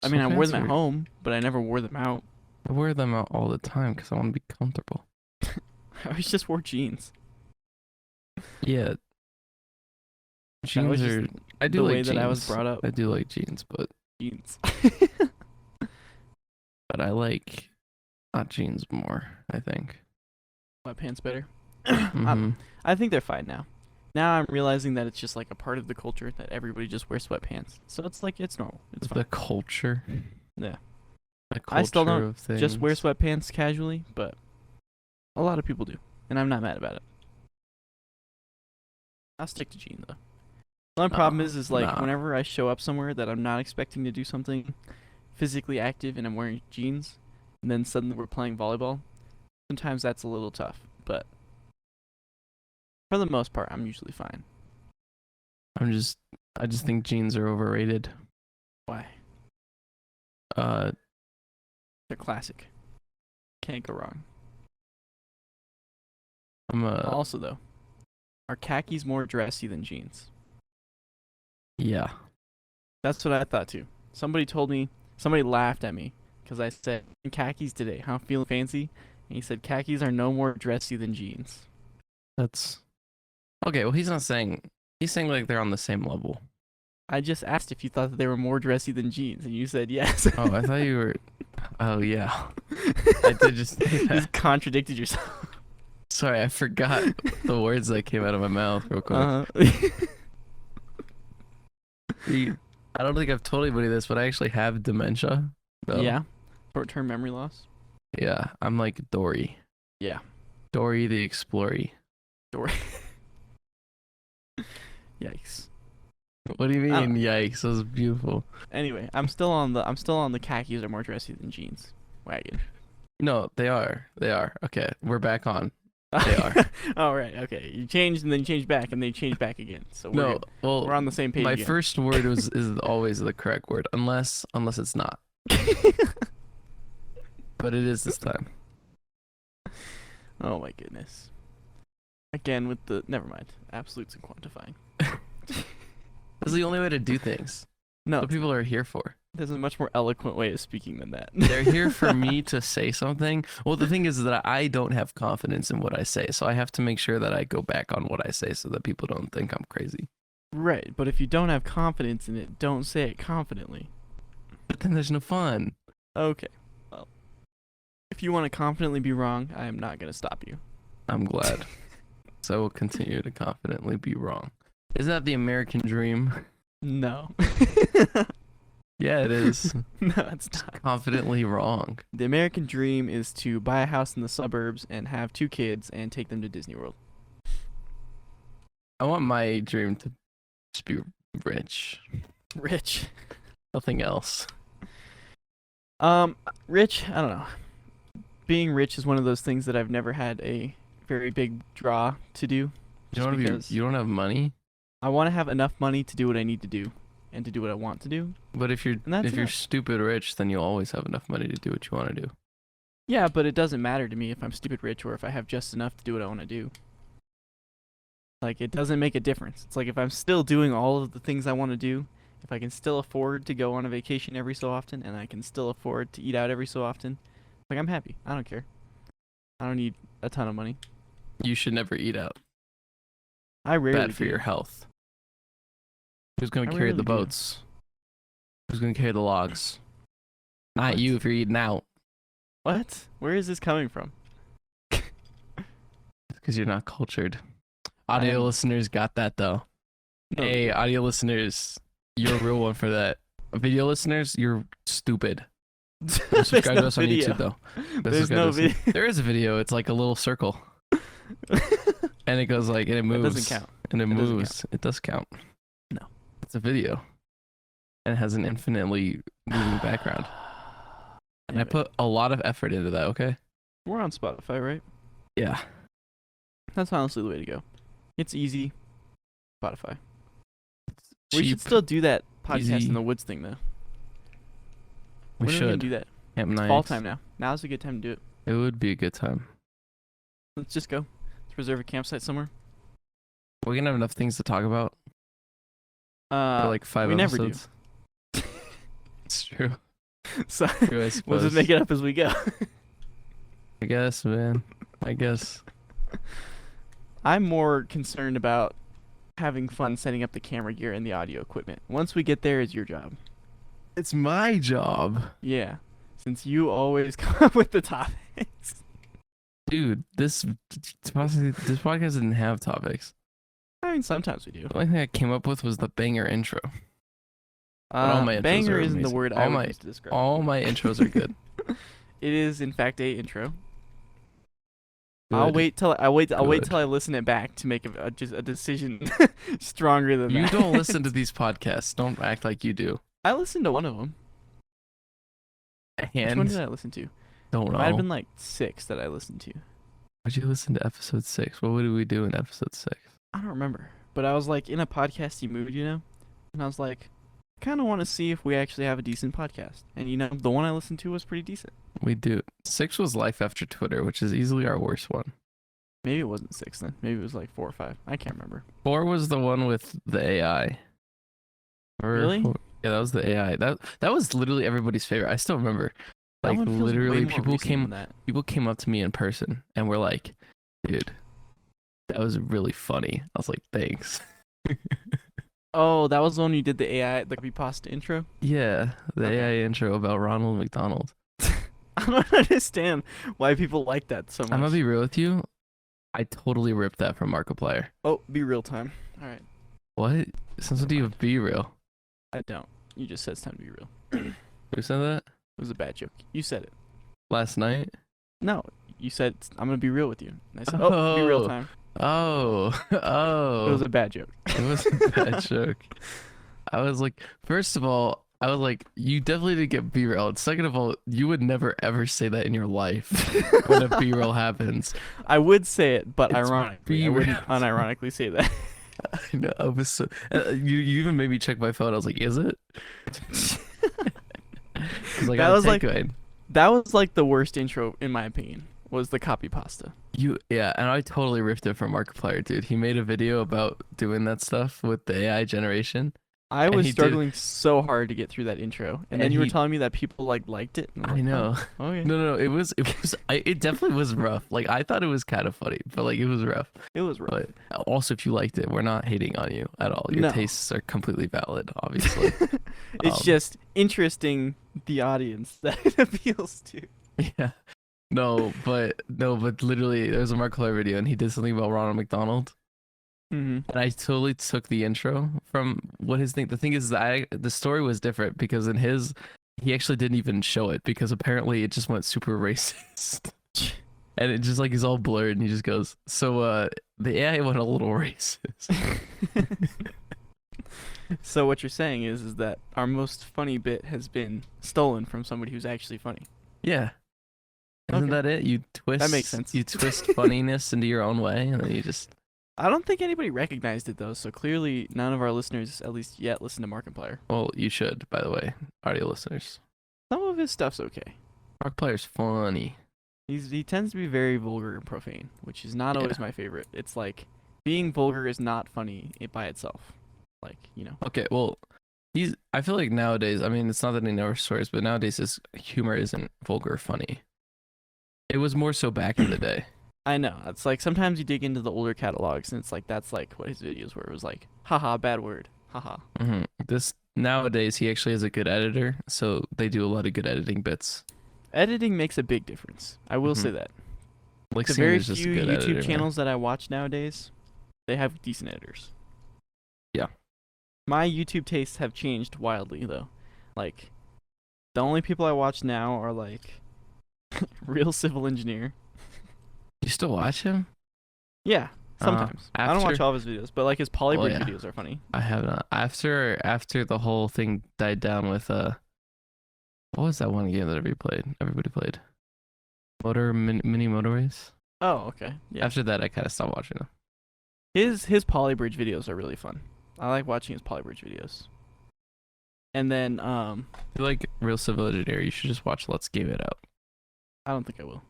I mean, I wore them Sweatpants at are- home, but I never wore them out. I wear them out all the time because I want to be comfortable. I always just wore jeans. Yeah. That was Jeans just are. I do the like way jeans. that I was brought up. I do like jeans, but Jeans. I like not jeans more. I think. Sweatpants better. Mhm. I think they're fine now. Now I'm realizing that it's just like a part of the culture that everybody just wears sweatpants. So it's like it's normal. It's The fine. culture. Yeah. The I still culture don't of things. Just wear sweatpants casually, but a lot of people do, and I'm not mad about it. I'll stick to jeans though. The only problem is like nah. whenever I show up somewhere that I'm not expecting to do something physically active and I'm wearing jeans, and then suddenly we're playing volleyball, sometimes that's a little tough. But for the most part, I'm usually fine. I just think jeans are overrated. Why? Uh, They're classic. Can't go wrong. I'm Also though, are khakis more dressy than jeans? yeah. That's what I thought too. Somebody laughed at me because I said khakis today, huh? Feeling fancy? And he said khakis are no more dressy than jeans. That's okay. Well, he's not saying. He's saying like they're on the same level. I just asked if you thought that they were more dressy than jeans, and you said yes. Oh, I thought you were. Oh yeah. I did just say You that. just contradicted yourself. Sorry, I forgot the words that came out of my mouth real quick. I don't think I've told anybody this, but I actually have dementia. So, Yeah. Short-term memory loss. Yeah, I'm like Dory. Yeah. Dory the Explorer. Story. Yikes. What do you I don't- mean? Yikes! That was beautiful. Anyway, I'm still on the khakis are more dressy than jeans wagon. No, they are. They are. Okay, we're back on. They are. All right. Okay. You changed and then you changed back and then you changed back again. So we're No, good. well, We're on the same page my again. first word is always the correct word, unless it's not. But it is this time. Oh my goodness. Again with the never mind. Absolutes and quantifying. This is the only way to do things. No, That's what people are here for. there's a much more eloquent way of speaking than that. They're here for me to say something. Well, the thing is that I don't have confidence in what I say, so I have to make sure that I go back on what I say so that people don't think I'm crazy. Right, but if you don't have confidence in it, don't say it confidently. But then there's no fun. Okay. Well, if you want to confidently be wrong, I am not going to stop you. I'm glad. So I will continue to confidently be wrong. Is that the American dream? No. Yeah, it is. No, it's not. Confidently wrong. The American dream is to buy a house in the suburbs and have 2 kids and take them to Disney World. I want my dream to just be rich. Rich. Nothing else. Rich, I don't know. Being rich is one of those things that I've never had a very big draw to do. You don't because you don't have money. I want to have enough money to do what I need to do and to do what I want to do. But if you're And that's if you're enough. stupid rich, then you'll always have enough money to do what you want to do. Yeah, but it doesn't matter to me if I'm stupid rich or if I have just enough to do what I want to do. Like, it doesn't make a difference. It's like if I'm still doing all of the things I want to do, if I can still afford to go on a vacation every so often, and I can still afford to eat out every so often, like, I'm happy. I don't care. I don't need a ton of money. You should never eat out. I rarely Bad for do. your health. Who's gonna I carry rarely the do. boats? Who's gonna carry the logs? Not What? you if you're eating out. What? Where is this coming from? Because you're not cultured. I Audio am- listeners got that though. No, Hey, audio listeners, you're a real one for that. Video listeners, you're stupid. Don't There's subscribe no to us on video. YouTube though. Don't There's subscribe no to us. video. There is a video. It's like a little circle, and it goes like, and it That moves. doesn't count. And it doesn't moves. It does count. No. It's a video, and it has an infinitely moving background. And I Anyway, put a lot of effort into that. Okay. we're on Spotify, right? Yeah. That's honestly the way to go. It's easy. Spotify. We Cheap. should still do that podcast easy. in the woods thing though. We When are we gonna should. do that? Camp It's Nyix. fall time now. Now's a good time to do it. It would be a good time. Let's just go. Let's reserve a campsite somewhere. We're gonna have enough things to talk about for like 5 we never do. episodes. It's true. So True, I we'll suppose. just make it up as we go. I guess, man. I guess. I'm more concerned about having fun setting up the camera gear and the audio equipment. Once we get there, it's your job. It's my job. Yeah, since you always come up with the topics. Dude, this podcast didn't have topics. I mean, sometimes we do. The only thing I came up with was the banger intro. all my intros Banger are isn't the amazing. word All I would my- use to describe. All my intros are good. It is, in fact, a intro. I'll Good. wait till I wait. I'll wait Good. till I listen it back to make just a decision stronger than You that. don't listen to these podcasts. Don't act like you do. I listened to one of them. Which one And did I listen to? don't It might have know. been like 6 that I listened to. Would you listen to episode 6? What would we do in episode 6? I don't remember, but I was like in a podcasty mood, and I was like, I kind of want to see if we actually have a decent podcast. And the one I listened to was pretty decent. We do. 6 was Life After Twitter, which is easily our worst one. Maybe it wasn't 6 then. Maybe it was like 4 or 5. I can't remember. 4 was the one with the AI. Really? Yeah, that was the AI. That was literally everybody's favorite. I still remember. That Like one feels way literally more recent than that. people came up to me in person and were like, "Dude, that was really funny." I was like, "Thanks." Oh, that was the one you did the AI, the creepypasta intro. Yeah, the Okay. AI intro about Ronald McDonald. I don't understand why people like that so much. I'm gonna be real with you. I totally ripped that from Markiplier. Oh, be real time. All right. What? Since when do you be real? I don't. You just said it's time to be real. Who said that? It was a bad joke. You said it. Last night? No, you said I'm gonna be real with you. And I said, oh, be real Oh. time. Oh, oh. It was a bad joke. It was a bad joke. I was like, first of all, I was like, you definitely didn't get B-roll. And second of all, you would never ever say that in your life when a B-roll happens. I would say it, but It's ironically, I B-roll. wouldn't unironically say that. I know. I was so, you even made me check my phone. I was like, is it? Because I That got was like- takeaway. That was like the worst intro, in my opinion, was the copy pasta. Yeah, and I totally ripped it from Markiplier, dude. He made a video about doing that stuff with the AI generation. I And was he did- struggling so hard to get through that intro, and then And you were he- telling me that people liked it. And I'm I like, know. Oh, okay. No, it definitely was rough. Like I thought it was kind of funny, but like it was rough. It was rough. But also, if you liked it, we're not hating on you at all. Your No. tastes are completely valid, obviously. It's Um, just interesting the audience that it appeals to. Yeah. But literally, there was a Markiplier video, and he did something about Ronald McDonald, Mm-hmm. and I totally took the intro from what his thing. The thing is, the story was different because in his, he actually didn't even show it because apparently it just went super racist, and it just like is all blurred, and he just goes, "So, the AI went a little racist." So what you're saying is that our most funny bit has been stolen from somebody who's actually funny. Yeah. Isn't Okay. that it? You twist. makes sense. You twist funniness into your own way, and then you just I don't think anybody recognized it though, so clearly none of our listeners, at least yet, listen to Markiplier. Well, you should, by the way, audio listeners. Some of his stuff's okay. Markiplier's funny. He tends to be very vulgar and profane, which is not always my favorite. It's like being vulgar is not funny by itself. Like, you know. Okay, well, I feel like nowadays, I mean, it's not that he never swears, but nowadays his humor isn't vulgar or funny. It was more so back in the day. I know. It's like sometimes you dig into the older catalogs and it's like that's like what his videos were. It was like, haha, bad word. Haha. This nowadays he actually has a good editor, so they do a lot of good editing bits. Editing makes a big difference. I will say that. Like The very Singer's just a few good YouTube editor, man. channels that I watch nowadays, they have decent editors. Yeah. My YouTube tastes have changed wildly though. Like the only people I watch now are like Real Civil Engineer. You still watch him? Yeah, sometimes. I don't watch after- all of his videos, but like his polybridge yeah. videos are funny. I have not. After the whole thing died down with what was that one game that everybody played? Mini Motor Race? Oh, okay. Yeah. After that I kind of stopped watching them. His polybridge videos are really fun. I like watching his polybridge videos. And then If you like Real Civil Engineer, you should just watch Let's Game It Out. I don't think I will.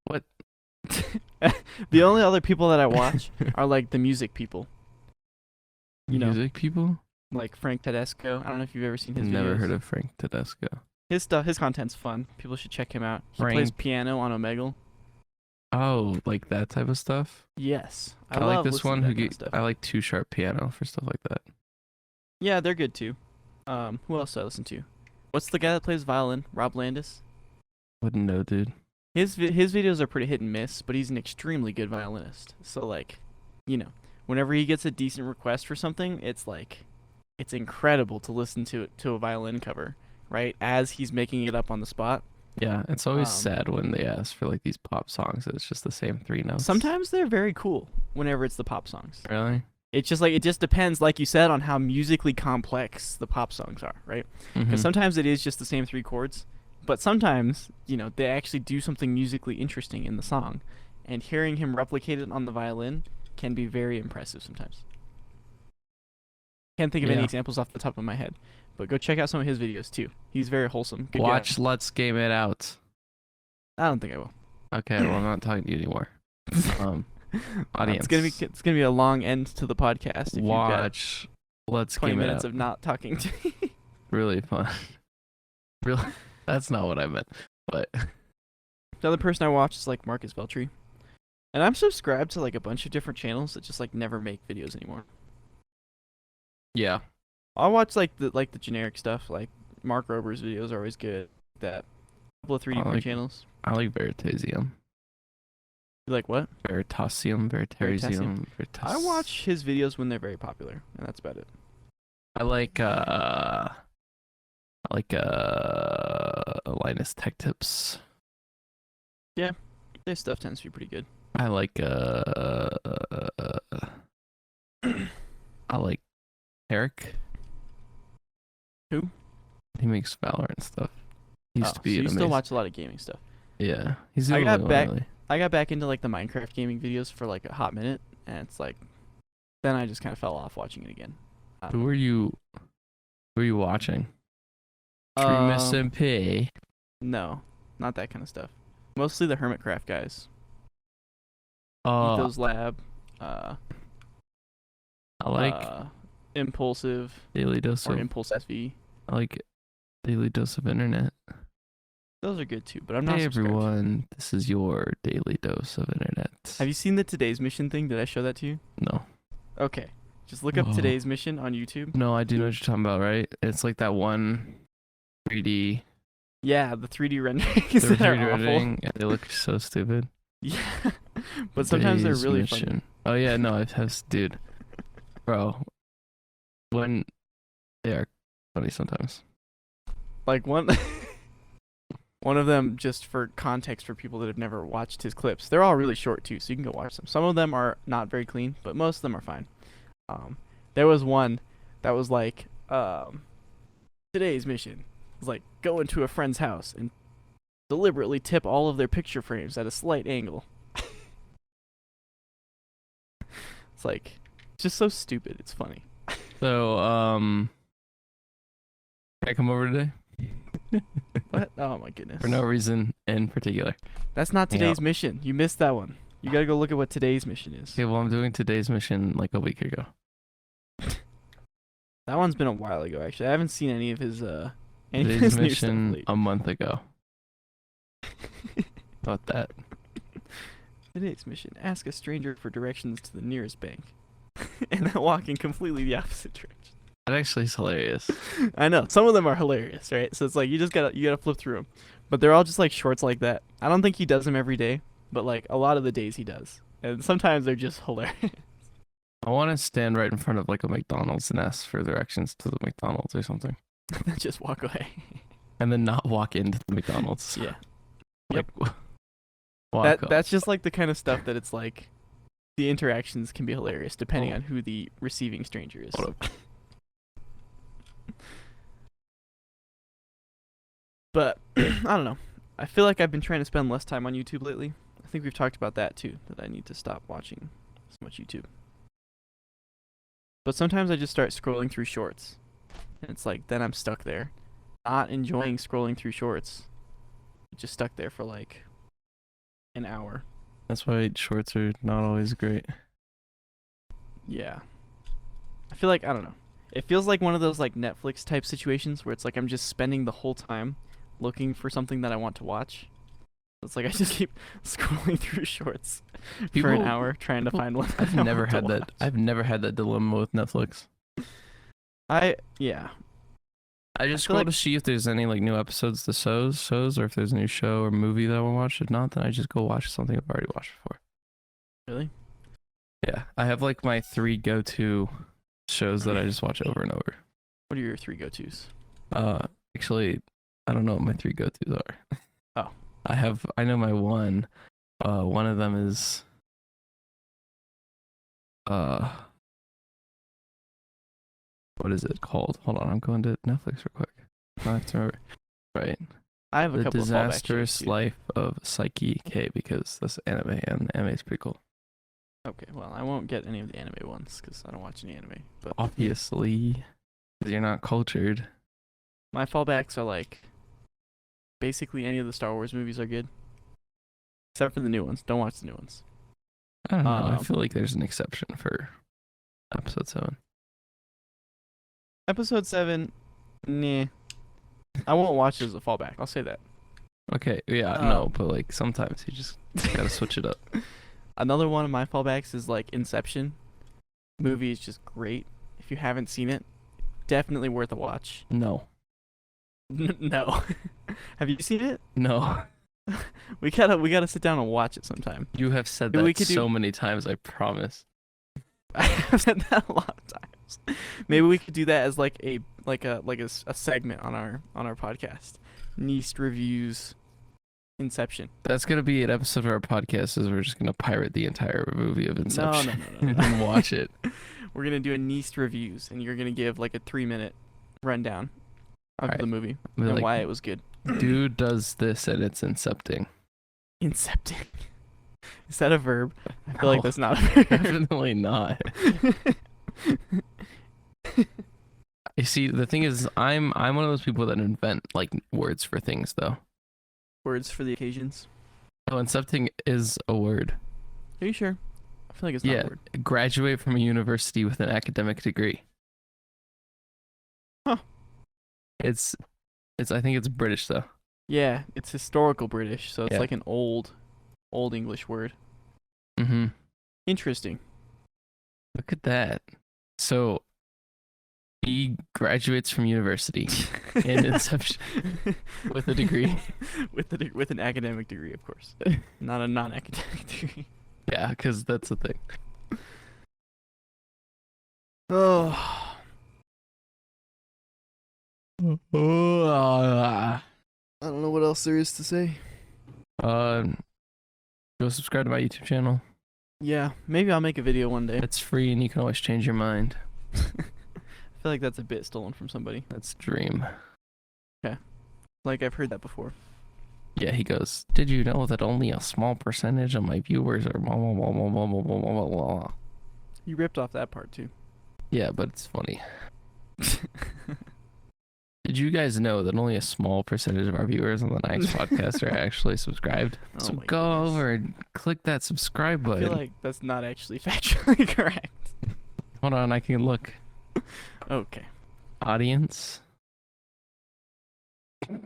What? The only other people that I watch are like the music people. You know, Music people? like Frank Tedesco. I don't know if you've ever seen his Never videos. heard of Frank Tedesco. His content's fun. People should check him out. He plays Frank- piano on Omegle. Oh, like that type of stuff? Yes. I like love this listening one to who that kind of stuff. I like Too Sharp Piano for stuff like that. Yeah, they're good too. Who else do I listen to? What's the guy that plays violin? Rob Landis. Wouldn't know, dude. His videos are pretty hit and miss, but he's an extremely good violinist. So like, you know, whenever he gets a decent request for something, it's like, it's incredible to listen to a violin cover, right? As he's making it up on the spot. Yeah, it's always Um, sad when they ask for like these pop songs. It's just the same three notes. Sometimes they're very cool whenever it's the pop songs. Really? It's just like, it just depends, like you said, on how musically complex the pop songs are, right? Because Mhm. sometimes it is just the same three chords, but sometimes, you know, they actually do something musically interesting in the song, and hearing him replicate it on the violin can be very impressive sometimes. Can't think of any Yeah. examples off the top of my head, but go check out some of his videos too. He's very wholesome. Good guy. Watch Let's Game It Out. I don't think I will. Okay, well I'm not talking to you anymore. Audience. It's gonna be a long end to the podcast. If you've got Watch Let's 20 Game It minutes Out. of not talking to me. Really fun. Really, that's not what I meant. But The other person I watch is like Marcus Veltri. And I'm subscribed to like a bunch of different channels that just like never make videos anymore. yeah, I'll watch like the generic stuff, like Mark Rober's videos are always good. That couple of 3D I print like- channels. I like Veritasium. You like what? Veritasium. I watch his videos when they're very popular, and that's about it. I like Linus Tech Tips. Their stuff tends to be pretty good. I like Eric. Who? He makes Valorant stuff. He used to Oh, be so an you still amazing. watch a lot of gaming stuff. Yeah, he's I the got only one, back- really. I got back into like the Minecraft gaming videos for like a hot minute, and it's like, then I just kind of fell off watching it again. I don't Who know. were you? Who are you watching? Dream Um, SMP. No, not that kind of stuff. Mostly the Hermitcraft guys. Oh, Ethos Lab. I like Impulsive Daily Dose or of. Impulse SV. I like Daily Dose of Internet. Those are good too, but I'm not Hey subscribed. everyone, this is your Daily Dose of Internet. Have you seen the Today's Mission thing? Did I show that to you? No, Okay. Just look up Whoa. Today's Mission on YouTube. no, I do know what you're talking about, right? It's like that one 3D. Yeah, the 3D renderings They're that are 3D awful. rendering, and they look so stupid. Yeah, but sometimes they're Today's really mission. fun. Oh yeah, no, it has, dude, bro. When they are funny sometimes. Like one one of them, just for context for people that have never watched his clips, they're all really short too, so you can go watch them. Some of them are not very clean, but most of them are fine. There was one that was like, today's mission was like go into a friend's house and deliberately tip all of their picture frames at a slight angle. It's like it's just so stupid. It's funny. So, can I come over today What? Oh my goodness. for no reason in particular? That's not Hang out. today's mission. You missed that one. You gotta go look at what today's mission is. Okay, well, I'm doing today's mission like a week ago. That one's been a while ago, actually. I haven't seen any of his any of Today's his new stuff mission lately. a month ago. About that. Today's mission: ask a stranger for directions to the nearest bank, and then walk in completely the opposite direction. That actually is hilarious. I know some of them are hilarious, right? So it's like you gotta flip through them, but they're all just like shorts like that. I don't think he does them every day, but like a lot of the days he does, and sometimes they're just hilarious. I want to stand right in front of like a McDonald's and ask for directions to the McDonald's or something, Just walk away. and then not walk into the McDonald's. Yeah. Like, walk up. That's just like the kind of stuff that it's like the interactions can be hilarious depending on who the receiving stranger is. Hold up. But I don't know. I feel like I've been trying to spend less time on YouTube lately. I think we've talked about that too, that I need to stop watching so much YouTube. But sometimes I just start scrolling through shorts. And it's like then I'm stuck there, not enjoying scrolling through shorts. Just stuck there for like an hour. That's why shorts are not always great. Yeah. I feel like I don't know. It feels like one of those like Netflix type situations where it's like I'm just spending the whole time looking for something that I want to watch. It's like I just keep scrolling through shorts for an hour trying to find one. I've never had that. I've never had that dilemma with Netflix. Yeah. I just feel scroll like- to see if there's any like new episodes to shows, or if there's a new show or movie that I want to watch. If not, then I just go watch something I've already watched before. Really? Yeah, I have like my 3 go-to shows that I just watch over and over. What are your 3 go-tos? Actually, I don't know what my 3 go-tos are. Oh. I know my one. One of them is what is it called? Hold on, I'm going to Netflix real quick. I have to remember. Right. I have a The couple of fallback Disastrous shows, too. Life of Psyche K, because that's anime, and anime is pretty cool. Okay, well, I won't get any of the anime ones because I don't watch any anime. But Obviously, because you're not cultured. my fallbacks are like basically any of the Star Wars movies are good, except for the new ones. Don't watch the new ones. I don't know. I Um, feel like there's an exception for episode 7. Episode 7, nah. I won't watch it as a fallback. I'll say that. Okay, yeah, no, Um, but like sometimes you just gotta switch it up. Another one of my fallbacks is like Inception. Movie is just great. If you haven't seen it, definitely worth a watch. No, No. Have you seen it? no. We gotta sit down and watch it sometime. You have said Maybe we that could do- so many times. I promise. I have said that a lot of times. Maybe we could do that as like a segment on our podcast. Nyix reviews Inception. That's gonna be an episode of our podcast. Is we're just gonna pirate the entire movie of Inception No. and watch it. We're gonna do a Nyix reviews, and you're gonna give like a 3-minute rundown of Alright. the movie Be and like, why it was good. dude does this and it's incepting. Incepting. Is that a verb? I feel No, like that's not a verb. definitely not. You see, the thing is, I'm one of those people that invent like words for things, though. Words for the occasions. So incepting is a word. Are you sure? I feel like it's not Yeah, a word. graduate from a university with an academic degree. Huh. It's I think it's British though. Yeah, it's historical British, so it's Yeah. like an old English word. Mm-hmm. Interesting. Look at that. So he graduates from university in Inception with a degree. with an academic degree, of course, not a non-academic degree. Yeah, because that's the thing. Oh, I don't know what else there is to say. Go subscribe to my YouTube channel. Yeah, maybe I'll make a video one day. It's free and you can always change your mind. I feel like that's a bit stolen from somebody. That's Dream. Like I've heard that before. Yeah, he goes, did you know that only a small percentage of my viewers are blah, blah, blah, blah, blah, blah, blah, blah, blah. You ripped off that part too. Yeah, but it's funny. Did you guys know that only a small percentage of our viewers on the Nyix podcast are actually subscribed? Oh So my go goodness. over and click that subscribe I button. feel like that's not actually factually correct. Hold on, I can look. Okay. Audience. In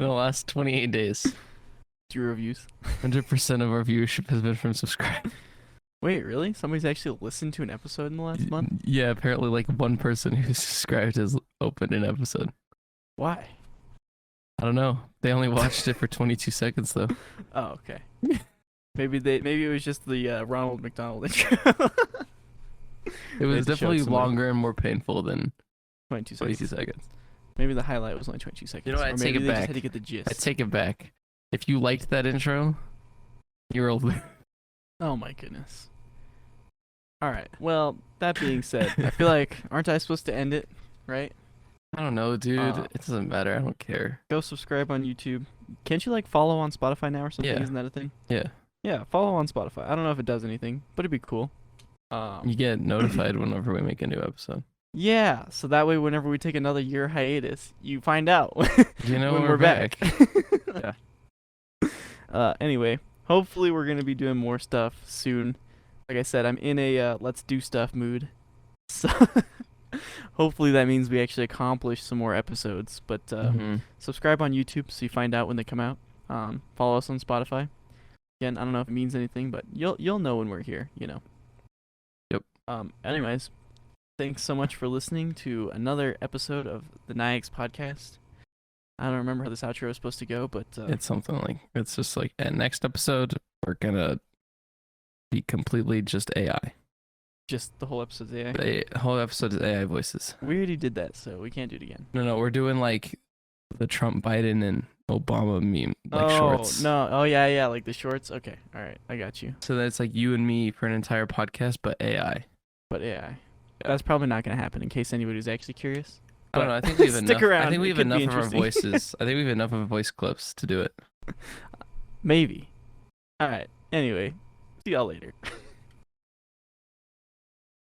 the last 28 days, 0 reviews. 100% of our viewership has been from subscribe. Wait, really? Somebody's actually listened to an episode in the last month? Yeah, apparently like one person who subscribed has opened an episode. Why? I don't know. They only watched it for 22 seconds though. Oh, okay. Maybe it was just the Ronald McDonald intro. It was had to show it definitely to somebody. longer and more painful than 22 22 seconds. seconds. Maybe the highlight was only 22 seconds. You know what? Or I maybe take it they just back. had to get the gist. I take it back. If you liked that intro, you're a Oh my goodness. All right. Well, that being said, I feel like aren't I supposed to end it, right? I don't know, dude. Uh, It doesn't matter. I don't care. Go subscribe on YouTube. Can't you like follow on Spotify now or something? Yeah. Isn't that a thing? Yeah. Yeah, follow on Spotify. I don't know if it does anything, but it'd be cool. You get notified whenever we make a new episode. Yeah, so that way whenever we take another year hiatus, you find out You know when we're back. Anyway, hopefully we're gonna be doing more stuff soon. Like I said, I'm in a let's do stuff mood. So hopefully that means we actually accomplish some more episodes. But Mhm. subscribe on YouTube so you find out when they come out. Follow us on Spotify. Again, I don't know if it means anything, but you'll know when we're here, you know. Yep. Anyways, thanks so much for listening to another episode of the Nyix podcast. I don't remember how this outro is supposed to go, but It's something like it's just like, and next episode we're gonna be completely just AI. just the whole episode's AI. The whole episode is AI voices. We already did that, so we can't do it again. No, we're doing like the Trump, Biden, and Obama meme like shorts. No. Oh, yeah, like the shorts. Okay, all right, I got you. So that's like you and me for an entire podcast, but AI. But AI. That's probably not going to happen in case anybody's actually curious. I don't know. I think we have Stick enough. around, I think we it have could be enough of our interesting. voices. I think we have enough of voice clips to do it. Maybe. All right, anyway, see y'all later.